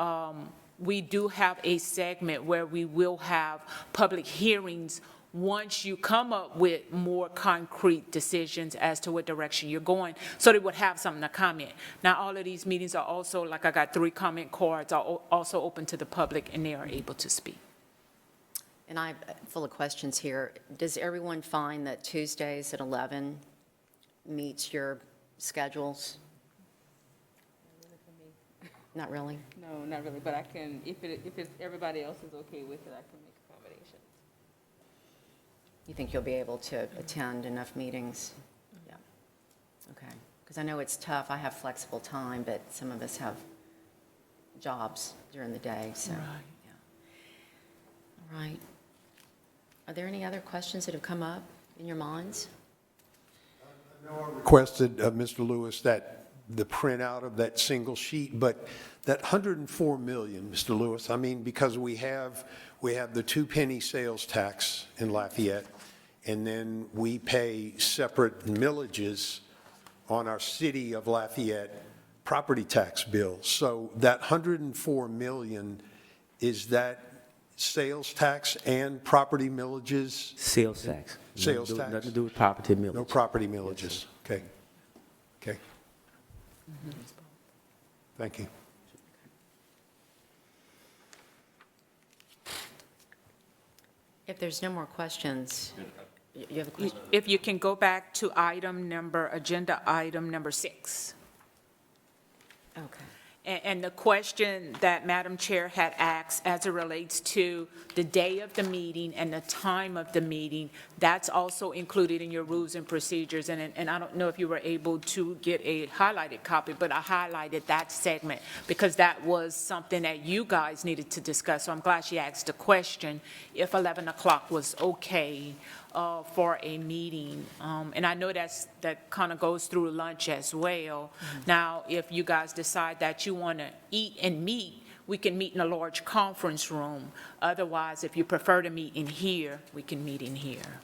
we do have a segment where we will have public hearings once you come up with more concrete decisions as to what direction you're going, so they would have something to comment. Now, all of these meetings are also, like I got 3 comment cards, are also open to the public, and they are able to speak. And I'm full of questions here. Does everyone find that Tuesdays at 11 meets your schedules? Not really? No, not really, but I can, if everybody else is okay with it, I can make accommodations. You think you'll be able to attend enough meetings? Yeah. Okay. Because I know it's tough. I have flexible time, but some of us have jobs during the day, so. Right. Yeah. All right. Are there any other questions that have come up in your minds? Requested, Mr. Lewis, that the printout of that single sheet, but that 104 million, Mr. Lewis, I mean, because we have the 2-penny sales tax in Lafayette, and then we pay separate millages on our city of Lafayette property tax bill. So that 104 million, is that sales tax and property millages? Sales tax. Sales tax. Nothing to do with property millage. No property millages? Okay. Okay. Thank you. If there's no more questions, you have a question? If you can go back to agenda item number 6. Okay. And the question that Madam Chair had asked as it relates to the day of the meeting and the time of the meeting, that's also included in your rules and procedures. And I don't know if you were able to get a highlighted copy, but I highlighted that segment because that was something that you guys needed to discuss. So I'm glad she asked the question if 11 o'clock was okay for a meeting. And I know that kind of goes through lunch as well. Now, if you guys decide that you want to eat and meet, we can meet in a large conference room. Otherwise, if you prefer to meet in here, we can meet in here.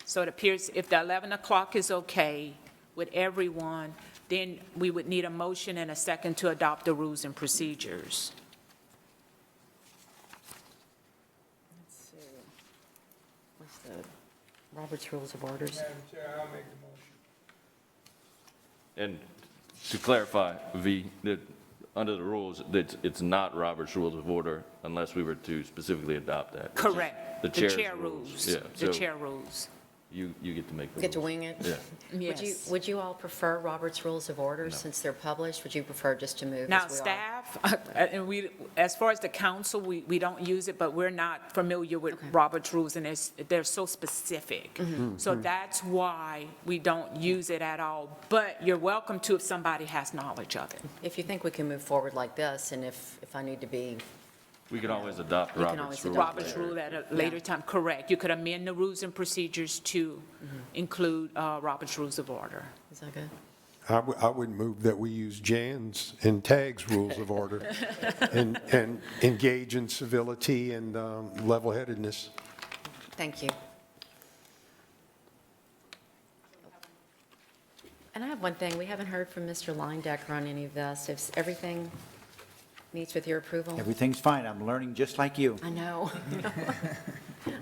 So it appears if the 11 o'clock is okay with everyone, then we would need a motion and a second to adopt the rules and procedures. Let's see. What's the Robert's Rules of Orders? Madam Chair, I'll make the motion. And to clarify, that under the rules, it's not Robert's Rules of Order unless we were to specifically adopt that. It's just Correct. The The chair's chair rules. Yeah, The so chair rules. you get to make the rules. Get to wing it? Yeah. Yes. Would you all prefer Robert's Rules of Order since they're published? Would you prefer just to move Now, as we are? staff, and we, as far as the council, we don't use it, but we're not familiar with Okay. Robert's rules, and they're so specific. Mm-hmm. So that's why we don't use it at all. But you're welcome to if somebody has knowledge of it. If you think we can move forward like this, and if I need to be, We can always adopt You can Robert's always Rules. adopt Robert's later. rule at a later time, correct. You could amend the rules and procedures to include Robert's rules of order. is that good? I would move that we use Jan's and Tag's rules of order and engage in civility and level-headedness. Thank you. And I have one thing. We haven't heard from Mr. Leindecker on any of this. If everything meets with your approval? Everything's fine. I'm learning just like you. I know.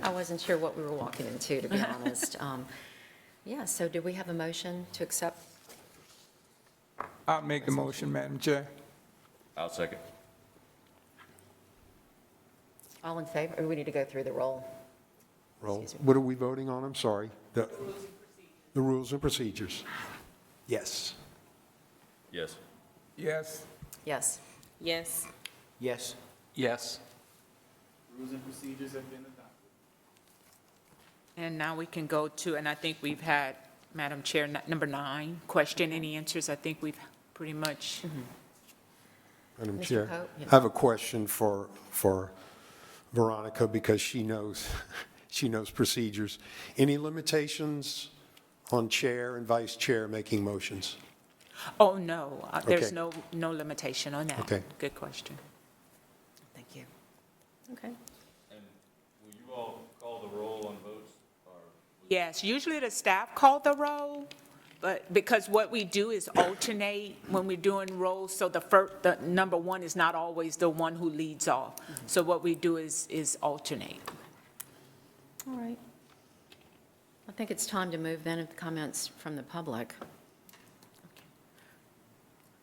I wasn't sure what we were walking into, to be honest. Yeah, so do we have a motion to accept? I'll make the motion, Madam Chair. I'll second. All in favor? Or we need to go through the roll? Roll. Excuse me. What are we voting on? I'm sorry. The rules and procedures. Yes. Yes. Yes. Yes. Yes. Yes. Yes. And now we can go to, and I think we've had, Madam Chair, number 9, question and answers. I think we've pretty much, Madam Mr. Chair, Pope? Yeah. I have a question for Veronica because she knows She knows procedures. Any limitations on chair and vice chair making motions? Oh, no, there's Okay. no limitation on that. Okay. Good question. Thank you. Okay. And will you all call the roll on votes? Yes, usually the staff call the roll, but because what we do is alternate when we're doing rolls, so the number one is not always the one who leads off. So what we do is alternate. All right. I think it's time to move then to comments from the public.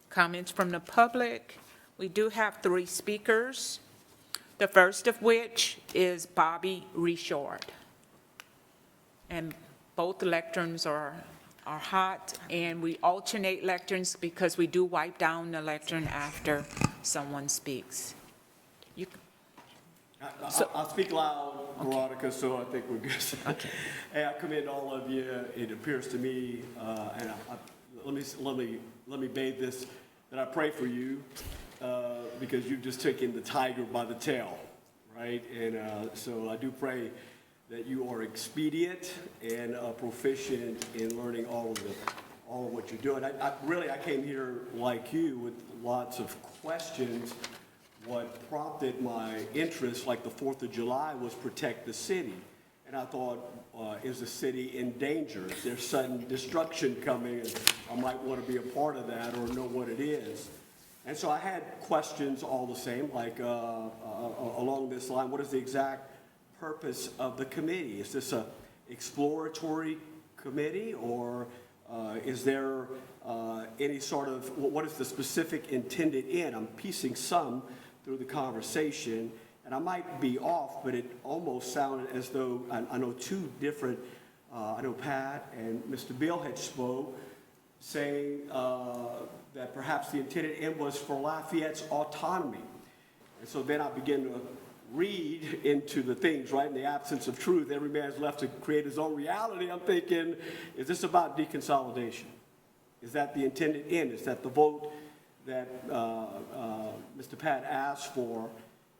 Comments from the public. We do have 3 speakers, the first of which is Bobby Richard. And both lecterns are hot, and we alternate lecterns because we do wipe down the lectern after someone speaks. You I'll speak loud, Veronica, so I think we're good. Okay. Hey, I commend all of you. It appears to me, and let me bathe this, that I pray for you because you've just taken the tiger by the tail, right? And so I do pray that you are expedient and proficient in learning all of what you're doing. I came here like you with lots of questions. What prompted my interest, like the 4th of July, was protect the city. And I thought, is the city in danger? Is there sudden destruction coming? And I might want to be a part of that or know what it is. And so I had questions all the same, like along this line, what is the exact purpose of the committee? Is this a exploratory committee, or is there any sort of, what is the specific intended end? I'm piecing some through the conversation, and I might be off, but it almost sounded as though, I know 2 different, I know Pat and Mr. Bill had spoke, saying that perhaps the intended end was for Lafayette's autonomy. And so then I begin to read into the things, right? In the absence of truth, every man's left to create his own reality. I'm thinking, is this about deconsolidation? Is that the intended end? Is that the vote that Mr. Pat asked for?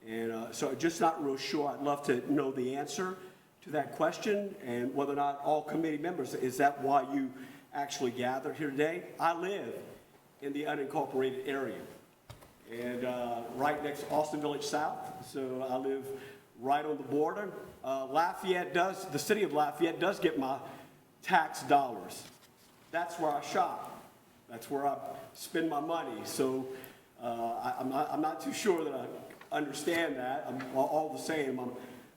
And so just not real sure. I'd love to know the answer to that question, and whether or not all committee members, is that why you actually gathered here today? I live in the unincorporated area, and right next to Austin Village South, so I live right on the border. The city of Lafayette does get my tax dollars. That's where I shop. That's where I spend my money. So I'm not too sure that I understand that. All the same,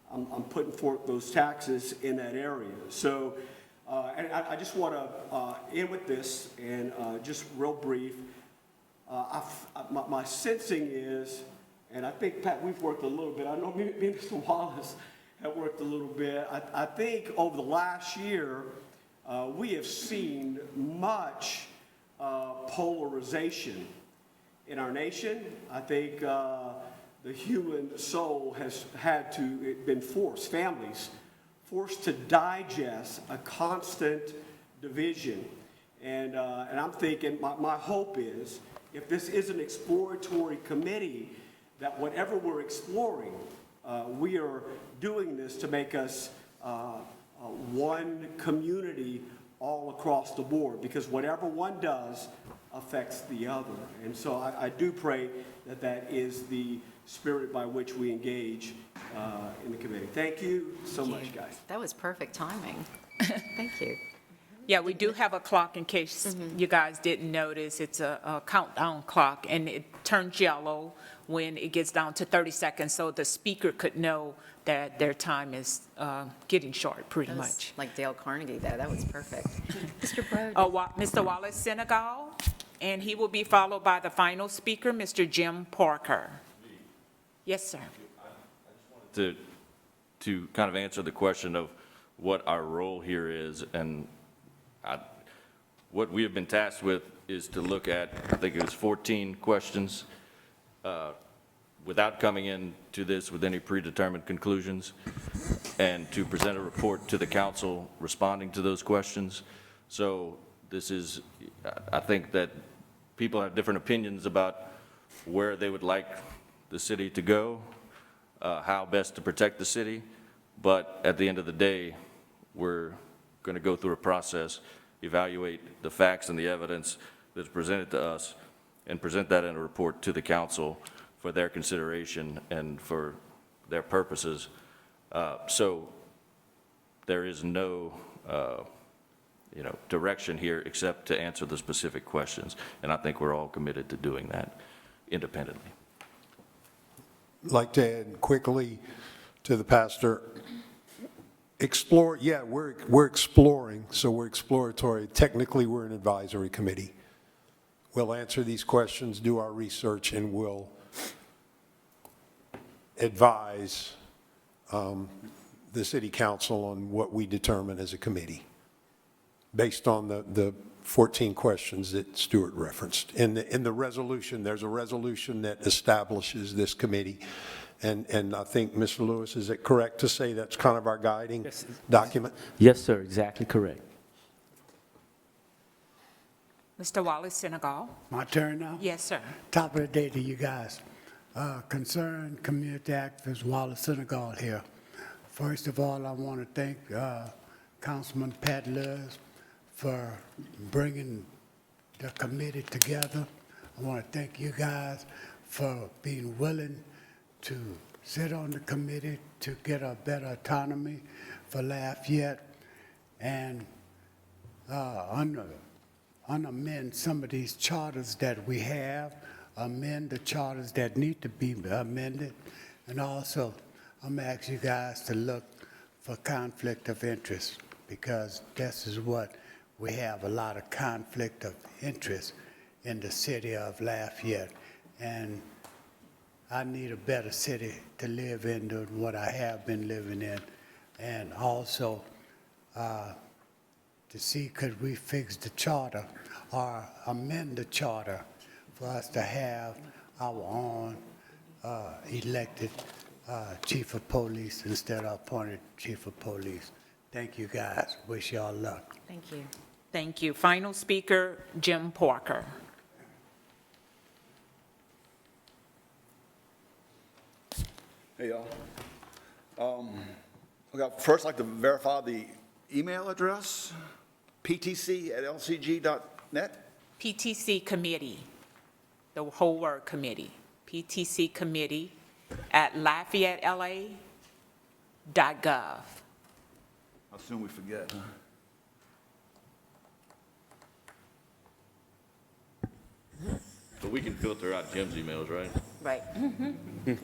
I'm putting forth those taxes in that area. So, and I just want to end with this, and just real brief. My sensing is, and I think, Pat, we've worked a little bit. I know me and Mr. Wallace have worked a little bit. I think over the last year, we have seen much polarization in our nation. I think the human soul has been forced, families, forced to digest a constant division. And I'm thinking, my hope is, if this is an exploratory committee, that whatever we're exploring, we are doing this to make us one community all across the board, because whatever one does affects the other. And so I do pray that that is the spirit by which we engage in the committee. Thank you so much, guys. That was perfect timing. Thank you. Yeah, we do have a clock in case you guys didn't notice. It's a countdown clock, and it turns yellow when it gets down to 30 seconds, so the speaker could know that their time is getting short, pretty That was much. like Dale Carnegie there. That was perfect. Mr. Brode. Mr. Wallace Senegal, and he will be followed by the final speaker, Mr. Jim Parker. Yes, sir. To kind of answer the question of what our role here is, and what we have been tasked with is to look at, I think it was 14 questions, without coming into this with any predetermined conclusions, and to present a report to the council responding to those questions. So this is, I think that people have different opinions about where they would like the city to go, how best to protect the city. But at the end of the day, we're going to go through a process, evaluate the facts and the evidence that's presented to us, and present that in a report to the council for their consideration and for their purposes. So there is no, direction here except to answer the specific questions. And I think we're all committed to doing that independently. I'd like to add quickly to the pastor, we're exploring, so we're exploratory. Technically, we're an advisory committee. We'll answer these questions, do our research, and we'll advise the city council on what we determine as a committee, based on the 14 questions that Stuart referenced. In the resolution, there's a resolution that establishes this committee. And I think, Mr. Lewis, is it correct to say that's kind of our guiding document? Yes, sir, exactly correct. Mr. Wallace Senegal? My turn now? Yes, sir. Top of the day to you guys. Concerned community activist Wallace Senegal here. First of all, I want to thank Councilman Pat Lewis for bringing the committee together. I want to thank you guys for being willing to sit on the committee to get a better autonomy for Lafayette and amend some of these charters that we have, amend the charters that need to be amended, and also I'm gonna ask you guys to look for conflict of interest, because this is what we have, a lot of conflict of interest in the city of Lafayette. And I need a better city to live in than what I have been living in. And also to see could we fix the charter or amend the charter for us to have our own elected chief of police instead of appointed chief of police. Thank you, guys. Wish y'all luck. Thank you. Thank you. Final speaker, Jim Parker. Hey, y'all. First, I'd like to verify the email address, ptc@lcg.net. PTC Committee, the whole word committee. PTC Committee at LafayetteLA.gov. How soon we forget, huh? But we can filter out Jim's emails, right? Right.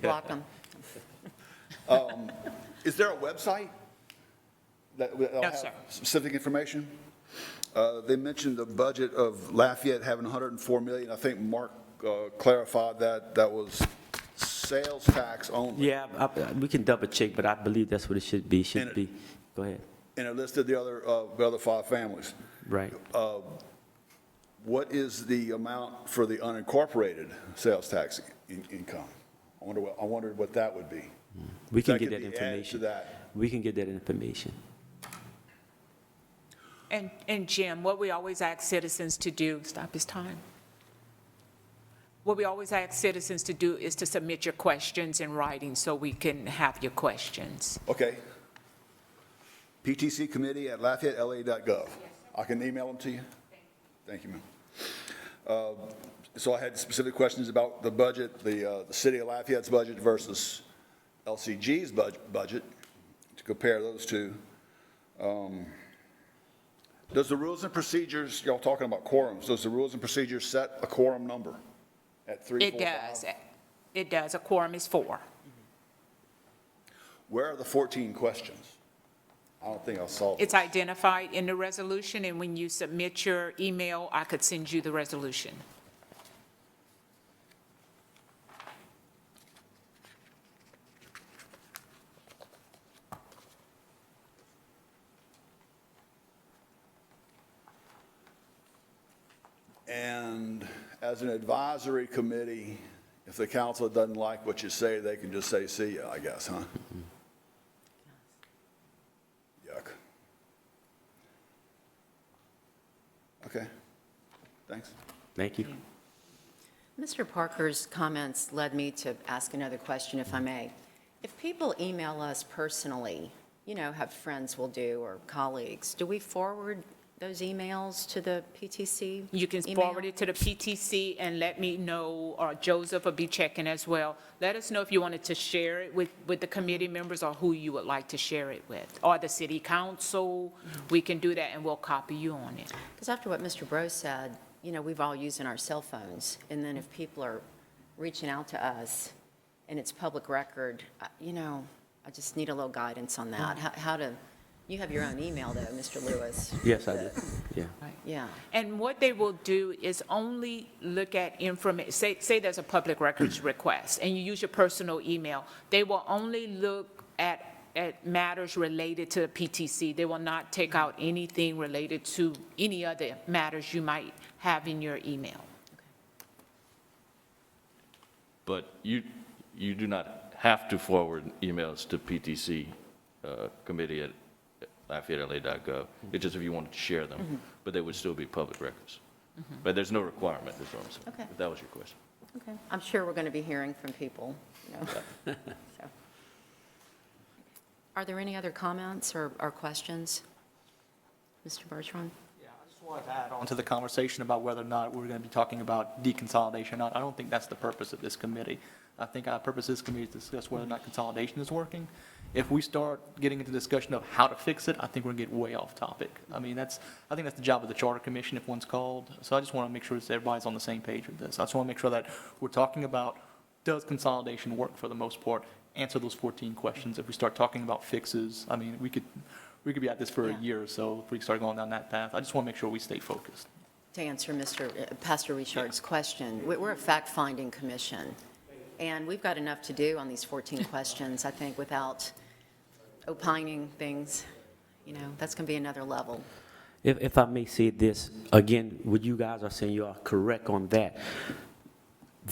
Block them. Is there a website that will No, have sir. specific information? They mentioned the budget of Lafayette having 104 million. I think Mark clarified that was sales tax only. Yeah, we can double check, but I believe that's what it should be. Go ahead. And it listed the other 5 families. Right. What is the amount for the unincorporated sales tax income? I wondered what that would be. We can That get could that be added to information. that. We can get that information. And Jim, what we always ask citizens to do, stop his time. What we always ask citizens to do is to submit your questions in writing so we can have your questions. Okay. PTC committee at LafayetteLA.gov. I can email them to you? Thank you, ma'am. So I had specific questions about the budget, the city of Lafayette's budget versus LCG's budget, to compare those two. Does the rules and procedures, y'all talking about quorums, does the rules and procedures set a quorum number at 3, 4, 5? It does. It does. A quorum is 4. Where are the 14 questions? I don't think I saw them. It's identified in the resolution, and when you submit your email, I could send you the resolution. And as an advisory committee, if the council doesn't like what you say, they can just say, see ya, I guess, huh? Yuck. Okay, thanks. Thank you. Mr. Parker's comments led me to ask another question, if I may. If people email us personally, have friends will do or colleagues. Do we forward those emails to the PTC? You can email? forward it to the PTC and let me know, or Joseph will be checking as well. Let us know if you wanted to share it with the committee members or who you would like to share it with, or the city council. We can do that and we'll copy you on it. Because after what Mr. Bro said, we've all using our cell phones, and then if people are reaching out to us and it's public record, I just need a little guidance on that. How to, you have your own email though, Mr. Lewis. Yes, I do, yeah. Yeah. And what they will do is only look at information, say there's a public records request, and you use your personal email. They will only look at matters related to the PTC. They will not take out anything related to any other matters you might have in your email. But you do not have to forward emails to PTC committee at LafayetteLA.gov. It's just if you wanted to share them, but they would still be public records. But there's no requirement, is what I'm saying. Okay. If that was your question. Okay. I'm sure we're going to be hearing from people, So. Are there any other comments or questions? Mr. Bertrand? Yeah, I just wanted to add on to the conversation about whether or not we're going to be talking about deconsolidation. I don't think that's the purpose of this committee. I think our purpose of this committee is to discuss whether or not consolidation is working. If we start getting into discussion of how to fix it, I think we're going to get way off topic. I think that's the job of the Charter Commission if one's called. So I just want to make sure that everybody's on the same page with this. I just want to make sure that we're talking about, does consolidation work for the most part? Answer those 14 questions. If we start talking about fixes, we could be at this for a year or so if we start going down that path. I just want to make sure we stay focused. To answer Pastor Richard's question, we're a fact-finding commission, and we've got enough to do on these 14 questions, I think, without opining things. That's going to be another level. If I may say this, again, what you guys are saying, you are correct on that.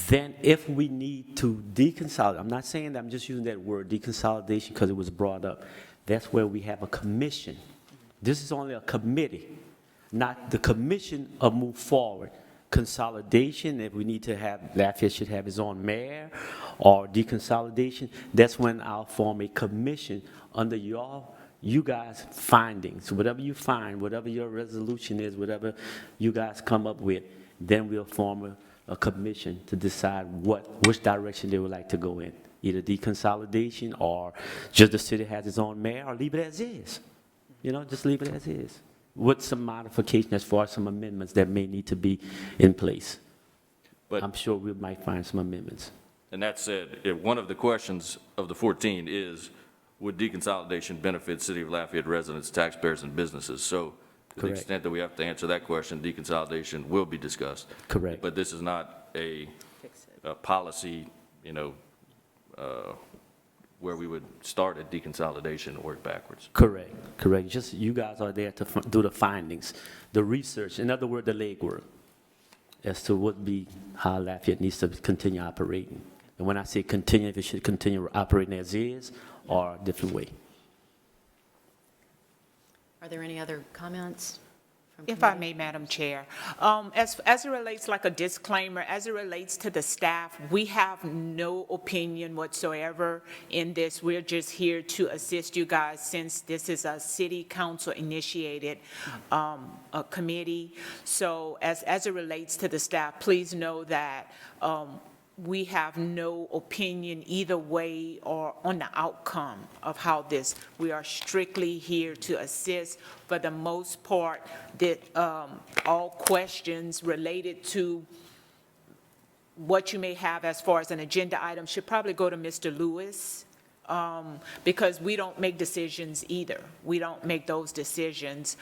Then if we need to deconsolidate, I'm not saying that, I'm just using that word, deconsolidation, because it was brought up. That's where we have a commission. This is only a committee, not the commission of move forward. Consolidation, if we need to have, Lafayette should have its own mayor, or deconsolidation, that's when I'll form a commission under you guys' findings. Whatever you find, whatever your resolution is, whatever you guys come up with, then we'll form a commission to decide which direction they would like to go in. Either deconsolidation or just the city has its own mayor, or leave it as is. Just leave it as is, with some modification as far as some amendments that may need to be in place. But I'm sure we might find some amendments. And that said, if one of the questions of the 14 is, would deconsolidation benefit City of Lafayette residents, taxpayers, and businesses? So to the Correct. extent that we have to answer that question, deconsolidation will be discussed. Correct. But this is not a policy, where we would start at deconsolidation and work backwards. Correct. Just you guys are there to do the findings, the research, in other words, the legwork, as to how Lafayette needs to continue operating. And when I say continue, if it should continue operating as is or a different way. Are there any other comments? If I may, Madam Chair, as it relates, like a disclaimer, as it relates to the staff, we have no opinion whatsoever in this. We're just here to assist you guys, since this is a city council initiated a committee. So as it relates to the staff, please know that we have no opinion either way or on the outcome of how this. We are strictly here to assist. For the most part, that all questions related to what you may have as far as an agenda item should probably go to Mr. Lewis, because we don't make decisions either. We don't make those decisions.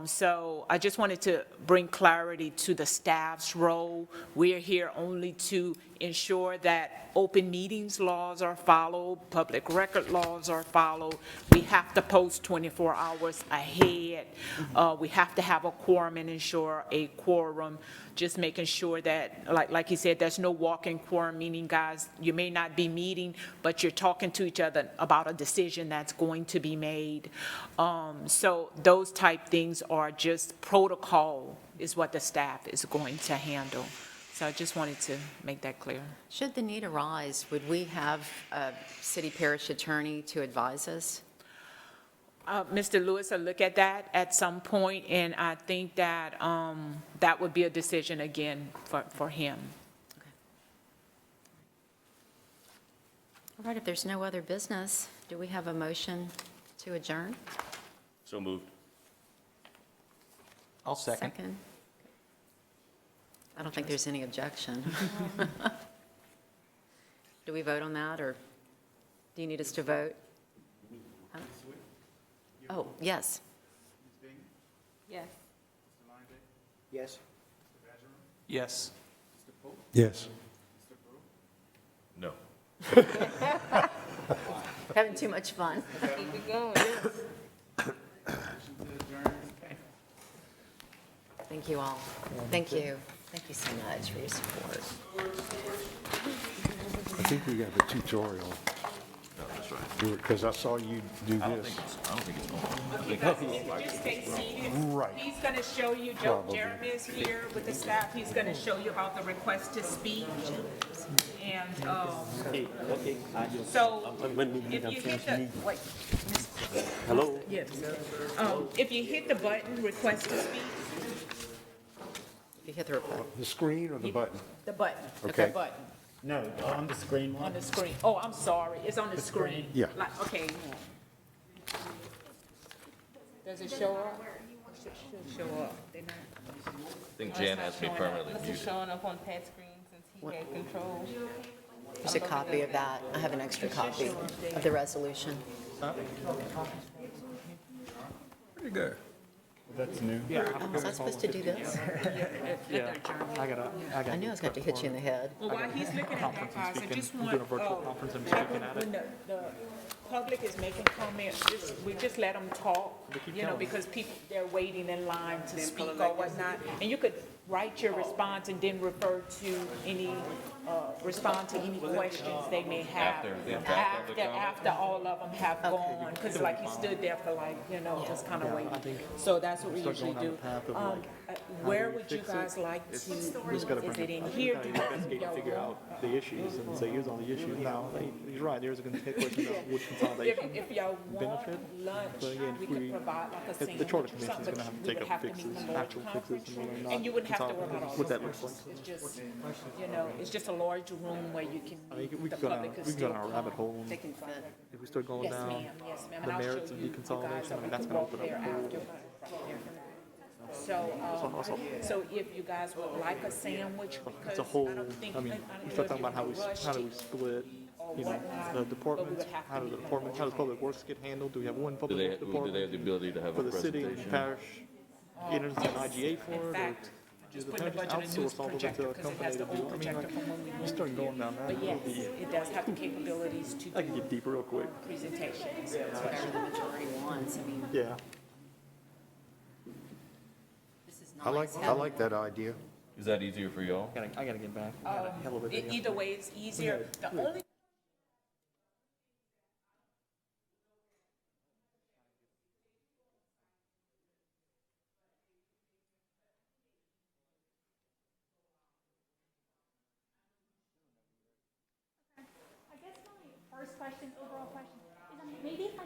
So I just wanted to bring clarity to the staff's role. We're here only to ensure that open meetings laws are followed, public record laws are followed. We have to post 24 hours ahead. We have to have a quorum and ensure a quorum. Just making sure that, like you said, there's no walk-in quorum, meaning, guys, you may not be meeting, but you're talking to each other about a decision that's going to be made. So those type things are just protocol, is what the staff is going to handle. So I just wanted to make that clear. Should the need arise, would we have a city parish attorney to advise us? Mr. Lewis will look at that at some point, and I think that, that would be a decision again for him. All right, if there's no other business, do we have a motion to adjourn? So moved. I'll second. I don't think there's any objection. Do we vote on that, or do you need us to vote? Oh, yes. Yes. Yes. Yes. Yes. No. Having too much fun. Keep it going, yes. Thank you all. Thank you. Thank you so much for your support. I think we got a tutorial, No, that's right. because I saw you do I don't this. think it's on. Okay, guys, if you just stay seated. Right. He's going to show you, Jeremy is here with the staff, he's going to show you about the request to speak. And, so, if you hit the, wait, Hello? yes, if you hit the button, request to speak, If you hit the report. The screen or the button? the button, Okay. the button No, on the screen on the screen. Oh, I'm sorry, it's on the screen. Yeah. Like, okay. Does it show up? It should show up. They're not- I think Jan has me permanently This is muted. showing up on Pat's screen since he had control. There's a copy of that. I have an extra copy of the resolution. Pretty good. That's new. Was I supposed to do this? Yeah, I gotta. I knew I was going to hit you in the head. Well, while he's looking at that, guys, I just We're want, doing a virtual conference and speaking at it. when the public is making comments, we just let them talk, you know, because people, they're waiting in line to speak or whatnot. And you could write your response and then refer to any, respond to any questions they may have. After all of them have gone, because like he stood there for like, you know, just kind of waiting. So that's what we usually do. Where would you guys like to, is it in here? Do you Investigate and figure out the issues and say, here's all the issues. Now, he's right, there's a question about wood consolidation. If y'all want benefit, lunch, but again, we if we- could provide like a if the sandwich Charter or Commission's something, gonna have to but we take would up have to meet fixes, in the lower actual fixes, conference and room. whether or not And you wouldn't have to work out all what the that looks numbers. like. It's just, you know, it's just a large room where you can, I mean, we the could go down, public could we could go still down a rabbit come. hole. They can find it. If we start going Yes, down ma'am, yes, ma'am. the And I'll show merits of you, you guys, deconsolidation, I we mean, that's can gonna walk open up there a whole. after. So if you guys would like a sandwich, It's because a I whole, don't think, I mean, I we don't know start if talking you about how do we split, you know, the departments, how do the department, how does public works get handled? Do we have one Do public they, works do they have department the ability to have for a the city, presentation? parish, enters an IGA for In it? fact, Or just do put the the parents budget in news outsource all of it projector, to a because it company has to the do? old I mean, projector like, from when we you moved start going down that, But it'll yes, be, it does have the capabilities to I can do get deep real quick. presentations. Whatever the majority wants. I mean, Yeah. this is nice. I like that idea. Is that easier for y'all? I gotta get back. I got a hell of a day. Either way, it's easier. The only I guess my first question, overall question, is maybe if I